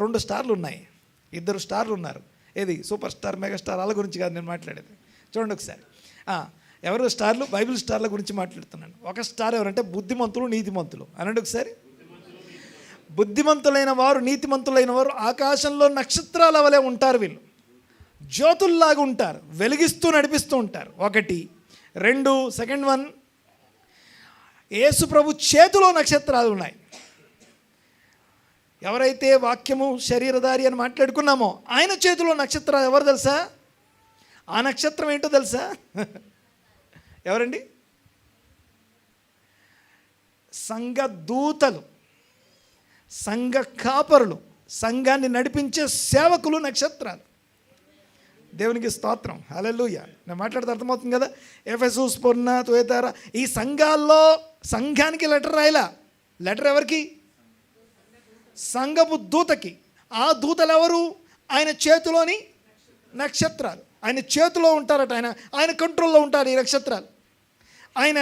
రెండు స్టార్లు ఉన్నాయి, 2 స్టార్లు ఉన్నారు. ఏది? సూపర్ స్టార్, మెగాస్టార్, వాళ్ళ గురించి కాదు నేను మాట్లాడేది. చూడండి ఒకసారి, ఎవరు స్టార్లు? బైబిల్ స్టార్ల గురించి మాట్లాడుతున్నాను. ఒక స్టార్ ఎవరంటే బుద్ధిమంతులు, నీతిమంతులు. అనండి ఒకసారి. బుద్ధిమంతులైన వారు, నీతిమంతులైన వారు ఆకాశంలో నక్షత్రాల వలె ఉంటారు. వీళ్ళు జ్యోతుల్లాగా ఉంటారు, వెలిగిస్తూ నడిపిస్తూ ఉంటారు. 1, 2, సెకండ్ వన్, యేసు ప్రభు చేతిలో నక్షత్రాలు ఉన్నాయి. ఎవరైతే వాక్యము శరీరధారి అని మాట్లాడుకున్నామో ఆయన చేతిలో నక్షత్రాలు ఎవరు తెలుసా? ఆ నక్షత్రం ఏంటో తెలుసా? ఎవరండి? సంఘ దూతలు, సంఘ కాపరులు, సంఘాన్ని నడిపించే సేవకులు నక్షత్రాలు. దేవునికి స్తోత్రం. హల్లెలూయా. నేను మాట్లాడితే అర్థమవుతుంది కదా. ఎఫెసు, స్ముర్న, తుయతైర, ఈ సంఘాల్లో సంఘానికి లెటర్ రాయలా. లెటర్ ఎవరికి? సంఘపు దూతకి. ఆ దూతలు ఎవరు? ఆయన చేతిలోని నక్షత్రాలు. ఆయన చేతిలో ఉంటారట, ఆయన కంట్రోల్లో ఉంటారు ఈ నక్షత్రాలు. ఆయన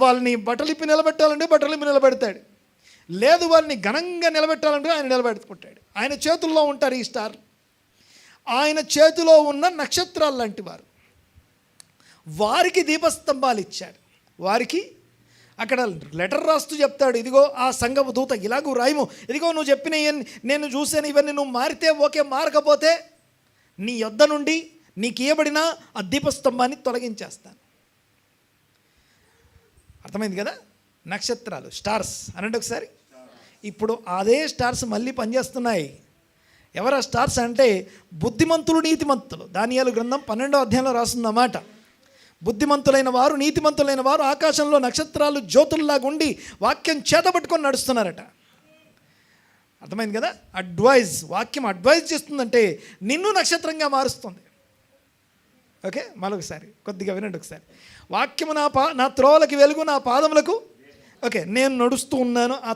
వాళ్ళని బట్టలిప్పి నిలబెట్టాలంటే బట్టలిప్పి నిలబెడతాడు, లేదు వాళ్ళని ఘనంగా నిలబెట్టాలంటే ఆయన నిలబెట్టుకుంటాడు. ఆయన చేతుల్లో ఉంటారు ఈ స్టార్. ఆయన చేతిలో ఉన్న నక్షత్రాలు లాంటి వారు. వారికి దీపస్తంభాలు ఇచ్చాడు. వారికి అక్కడ లెటర్ రాస్తూ చెప్తాడు, ఇదిగో ఆ సంఘపు దూత ఇలాగూ రాయము, ఇదిగో నువ్వు చెప్పిన నేను చూసాను, ఇవన్నీ నువ్వు మారితే ఓకే, మారకపోతే నీ యొద్ద నుండి నీకు ఇవ్వబడిన ఆ దీపస్తంభాన్ని తొలగించేస్తాను. అర్థమైంది కదా? నక్షత్రాలు, స్టార్స్ అనండి ఒకసారి. ఇప్పుడు అదే స్టార్స్ మళ్ళీ పనిచేస్తున్నాయి. ఎవరు ఆ స్టార్స్ అంటే బుద్ధిమంతులు, నీతిమంతులు. దానియేలు గ్రంథం 12వ అధ్యాయంలో రాస్తుందన్నమాట. బుద్ధిమంతులైన వారు, నీతిమంతులైన వారు ఆకాశంలో నక్షత్రాలు జ్యోతుల్లాగా ఉండి వాక్యం చేతబట్టుకొని నడుస్తున్నారట. అర్థమైంది కదా? అడ్వైజ్, వాక్యం అడ్వైజ్ చేస్తుందంటే నిన్ను నక్షత్రంగా మారుస్తుంది. ఓకే, మరొకసారి కొద్దిగా వినండి ఒకసారి. వాక్యము నా త్రోవలకి వెలుగు, నా పాదములకు. ఓకే, నేను నడుస్తూ ఉన్నాను, ఆ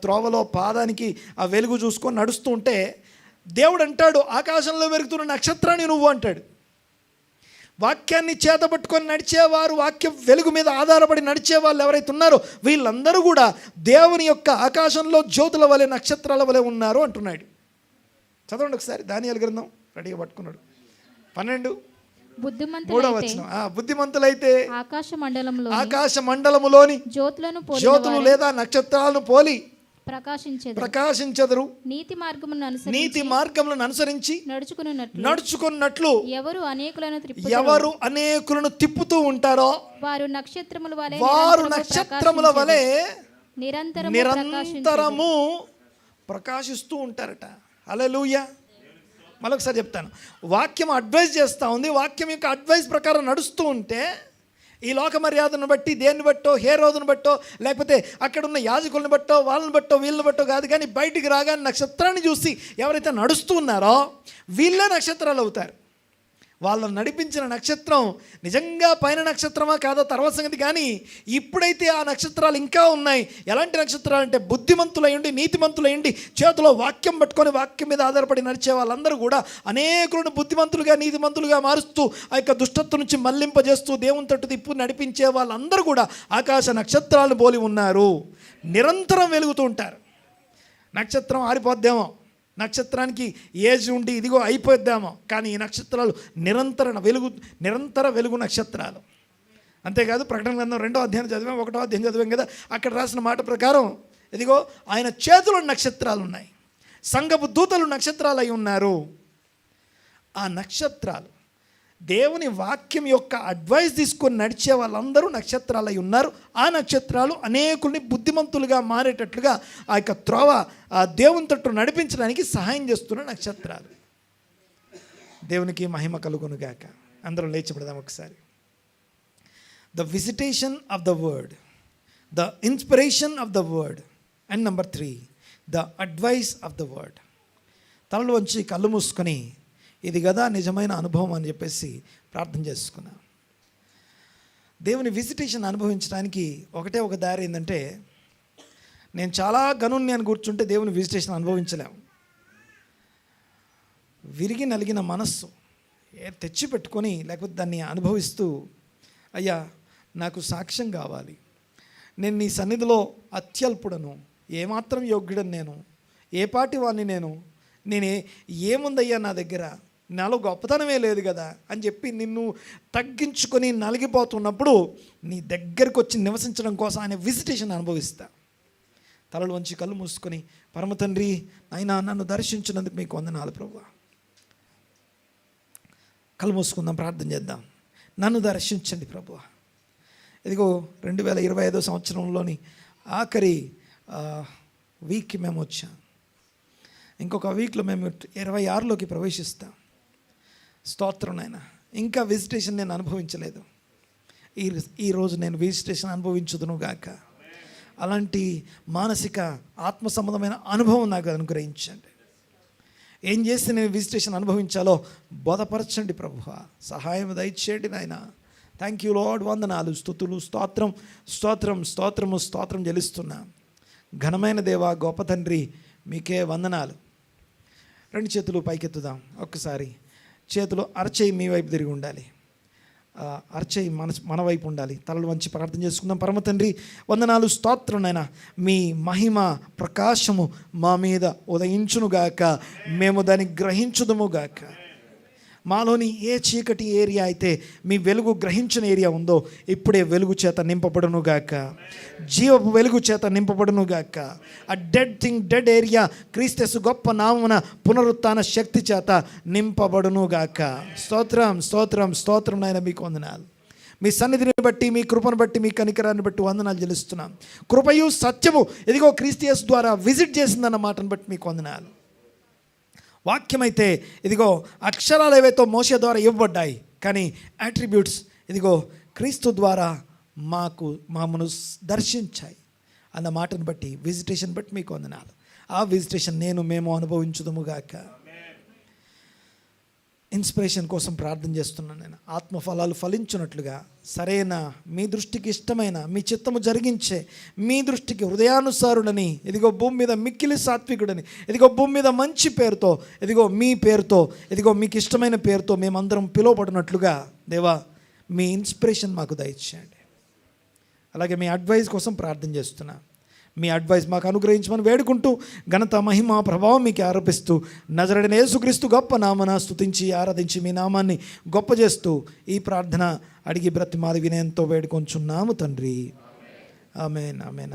త్రోవలో పాదానికి ఆ వెలుగు చూసుకొని నడుస్తూ ఉంటే దేవుడు అంటాడు, ఆకాశంలో వెలుగుతున్న నక్షత్రాన్ని నువ్వు అంటాడు. వాక్యాన్ని చేతబట్టుకొని నడిచేవారు, వాక్యం వెలుగు మీద ఆధారపడి నడిచే వాళ్ళు ఎవరైతే ఉన్నారో వీళ్ళందరూ కూడా దేవుని యొక్క ఆకాశంలో జ్యోతుల వలె, నక్షత్రాల వలె ఉన్నారు అంటున్నాడు. చదవండి ఒకసారి. దానియేలు గ్రంథం రెడీగా పట్టుకున్నాడు. 12, మూడవ వచనం, బుద్ధిమంతులైతే ఆకాశ మండలములోని జ్యోతులు లేదా నక్షత్రాలను పోలి ప్రకాశించెదరు. నీతి మార్గములను అనుసరించి నడుచుకున్నట్లు ఎవరు అనేకులను తిప్పుతూ ఉంటారో వారు నక్షత్రముల వలె నిరంతరము ప్రకాశిస్తూ ఉంటారట. హల్లెలూయా. మరొకసారి చెప్తాను, వాక్యం అడ్వైజ్ చేస్తూ ఉంది. వాక్యం యొక్క అడ్వైజ్ ప్రకారం నడుస్తూ ఉంటే ఈ లోక మర్యాదను బట్టి, దేన్ని బట్టో, హేరోదును బట్టో, లేకపోతే అక్కడున్న యాజకులను బట్టో, వాళ్ళని బట్టో, వీళ్ళని బట్టో కాదు, కానీ బయటికి రాగానే నక్షత్రాన్ని చూసి ఎవరైతే నడుస్తూ ఉన్నారో వీళ్ళే నక్షత్రాలు అవుతారు. వాళ్ళని నడిపించిన నక్షత్రం నిజంగా పైన నక్షత్రమా కాదో తర్వాత సంగతి, కానీ ఇప్పుడైతే ఆ నక్షత్రాలు ఇంకా ఉన్నాయి. ఎలాంటి నక్షత్రాలు అంటే బుద్ధిమంతులయ్యండి, నీతిమంతులయ్యండి, చేతిలో వాక్యం పట్టుకొని వాక్యం మీద ఆధారపడి నడిచే వాళ్ళందరూ కూడా అనేకులను బుద్ధిమంతులుగా, నీతిమంతులుగా మారుస్తూ ఆ యొక్క దుష్టత్వం నుంచి మళ్లింపజేస్తూ దేవుని తట్టు తిప్పు నడిపించే వాళ్ళందరూ కూడా ఆకాశ నక్షత్రాలను పోలి ఉన్నారు. నిరంతరం వెలుగుతూ ఉంటారు. నక్షత్రం ఆరిపోద్దేమో, నక్షత్రానికి ఏజ్ ఉండి ఇదిగో అయిపోద్దామో, కానీ ఈ నక్షత్రాలు నిరంతర వెలుగు నక్షత్రాలు. అంతేకాదు, ప్రకటన గ్రంథం 2వ అధ్యాయం చదివాం, 1వ అధ్యాయం చదివాం కదా, అక్కడ రాసిన మాట ప్రకారం ఇదిగో ఆయన చేతుల్లో నక్షత్రాలు ఉన్నాయి. సంఘపు దూతలు నక్షత్రాలు అయి ఉన్నారు. ఆ నక్షత్రాలు దేవుని వాక్యం యొక్క అడ్వైస్ తీసుకొని నడిచే వాళ్ళందరూ నక్షత్రాలు అయి ఉన్నారు. ఆ నక్షత్రాలు అనేకుల్ని బుద్ధిమంతులుగా మారేటట్లుగా ఆ యొక్క త్రోవ ఆ దేవుని తట్టు నడిపించడానికి సహాయం చేస్తున్న నక్షత్రాలు. దేవునికి మహిమ కలుగునుగాక. అందరం లేచిపడదాం ఒకసారి. The visitation of the word, the inspiration of the word, and number 3 the advice of the word. తలలు వంచి కళ్ళు మూసుకొని ఇది కదా నిజమైన అనుభవం అని చెప్పేసి ప్రార్థన చేసుకున్నా. దేవుని విజిటేషన్ అనుభవించడానికి ఒకటే ఒక దారి ఏంటంటే, నేను చాలా గనుణ్ణి అని కూర్చుంటే దేవుని విజిటేషన్ అనుభవించలేము. విరిగి నలిగిన మనస్సు తెచ్చి పెట్టుకొని లేకపోతే దాన్ని అనుభవిస్తూ, అయ్యా నాకు సాక్ష్యం కావాలి, నేను నీ సన్నిధిలో అత్యల్పుడను, ఏమాత్రం యోగ్యుడను, నేను ఏ పాటి వాడిని, నేనే ఏముందయ్యా నా దగ్గర, నాలో గొప్పతనమే లేదు కదా అని చెప్పి నిన్ను తగ్గించుకొని నలిగిపోతున్నప్పుడు నీ దగ్గరికి వచ్చి నివసించడం కోసం ఆయన విజిటేషన్ అనుభవిస్తా. తలలు వంచి కళ్ళు మూసుకొని, పరమ తండ్రి ఆయన నన్ను దర్శించినందుకు మీకు వందనాలు ప్రభువా. కళ్ళు మూసుకుందాం, ప్రార్థన చేద్దాం. నన్ను దర్శించండి ప్రభువా. ఇదిగో 2025 సంవత్సరంలోని ఆఖరి వీక్కి మేము వచ్చాం. ఇంకొక వీక్లో మేము 26లోకి ప్రవేశిస్తాం. స్తోత్రం నాయన. ఇంకా విజిటేషన్ నేను అనుభవించలేదు. ఈరోజు నేను విజిటేషన్ అనుభవించుదును గాక. అలాంటి మానసిక ఆత్మ సంబంధమైన అనుభవం నాకు అనుగ్రహించండి. ఏం చేస్తే నేను విజిటేషన్ అనుభవించాలో బోధపరచండి ప్రభువా. సహాయం దయచేయండి నాయన. Thank you lord. వందనాలు, స్తుతులు, స్తోత్రం స్తోత్రం స్తోత్రము స్తోత్రం చెల్లిస్తున్నా. ఘనమైన దేవా, గొప్ప తండ్రి, మీకే వందనాలు. 2 చేతులు పైకెత్తుదాం ఒక్కసారి. చేతులు అరచేయి మీ వైపు తిరిగి ఉండాలి, అరచేయి మన వైపు ఉండాలి. తలలు వంచి ప్రార్థన చేసుకుందాం. పరమ తండ్రి వందనాలు, స్తోత్రం నాయన. మీ మహిమ ప్రకాశము మా మీద ఉదయించునుగాక, మేము దాన్ని గ్రహించుదుముగాక. మాలోని ఏ చీకటి ఏరియా అయితే మీ వెలుగు గ్రహించిన ఏరియా ఉందో ఇప్పుడే వెలుగు చేత నింపబడునుగాక, జీవపు వెలుగు చేత నింపబడునుగాక. ఆ డెడ్ ఏరియా క్రీస్తు గొప్ప నామమున పునరుత్థాన శక్తి చేత నింపబడునుగాక. స్తోత్రం స్తోత్రం స్తోత్రం నాయన, మీకు వందనాలు. మీ సన్నిధిని బట్టి, మీ కృపను బట్టి, మీ కనికరాన్ని బట్టి వందనాలు చెల్లిస్తున్నాం. కృపయు సత్యము ఇదిగో క్రీస్తు యేసు ద్వారా విజిట్ చేసిందన్న మాటను బట్టి మీకు వందనాలు. వాక్యమైతే ఇదిగో అక్షరాలు ఏవైతే మోషే ద్వారా ఇవ్వబడ్డాయి, కానీ అట్రిబ్యూట్స్ ఇదిగో క్రీస్తు ద్వారా మమ్మను దర్శించాయి అన్న మాటను బట్టి, విజిటేషన్ బట్టి మీకు వందనాలు. ఆ విజిటేషన్ మేము అనుభవించుదుముగాక. ఇన్స్పిరేషన్ కోసం ప్రార్థన చేస్తున్నాను నేను. ఆత్మఫలాలు ఫలించున్నట్లుగా సరైన, మీ దృష్టికి ఇష్టమైన, మీ చిత్తము జరిగించే, మీ దృష్టికి హృదయానుసారుడని, ఇదిగో భూమి మీద మిక్కిలి సాత్వికుడని, ఇదిగో భూమి మీద మంచి పేరుతో, ఇదిగో మీ పేరుతో, ఇదిగో మీకు ఇష్టమైన పేరుతో మేమందరం పిలువబడినట్లుగా దేవా మీ ఇన్స్పిరేషన్ మాకు దయచేయండి. అలాగే మీ అడ్వైస్ కోసం ప్రార్థన చేస్తున్నా. మీ అడ్వైస్ మాకు అనుగ్రహించమని వేడుకుంటూ ఘనత మహిమ ప్రభావం మీకు ఆరోపిస్తూ నజరేయుడైన యేసుక్రీస్తు గొప్ప నామన స్తుతించి ఆరాధించి మీ నామాన్ని గొప్ప చేస్తూ ఈ ప్రార్థన అడిగి బ్రతిమాలి వినయంతో వేడుకొంచున్నాము తండ్రి. ఆమేన్ ఆమేన్.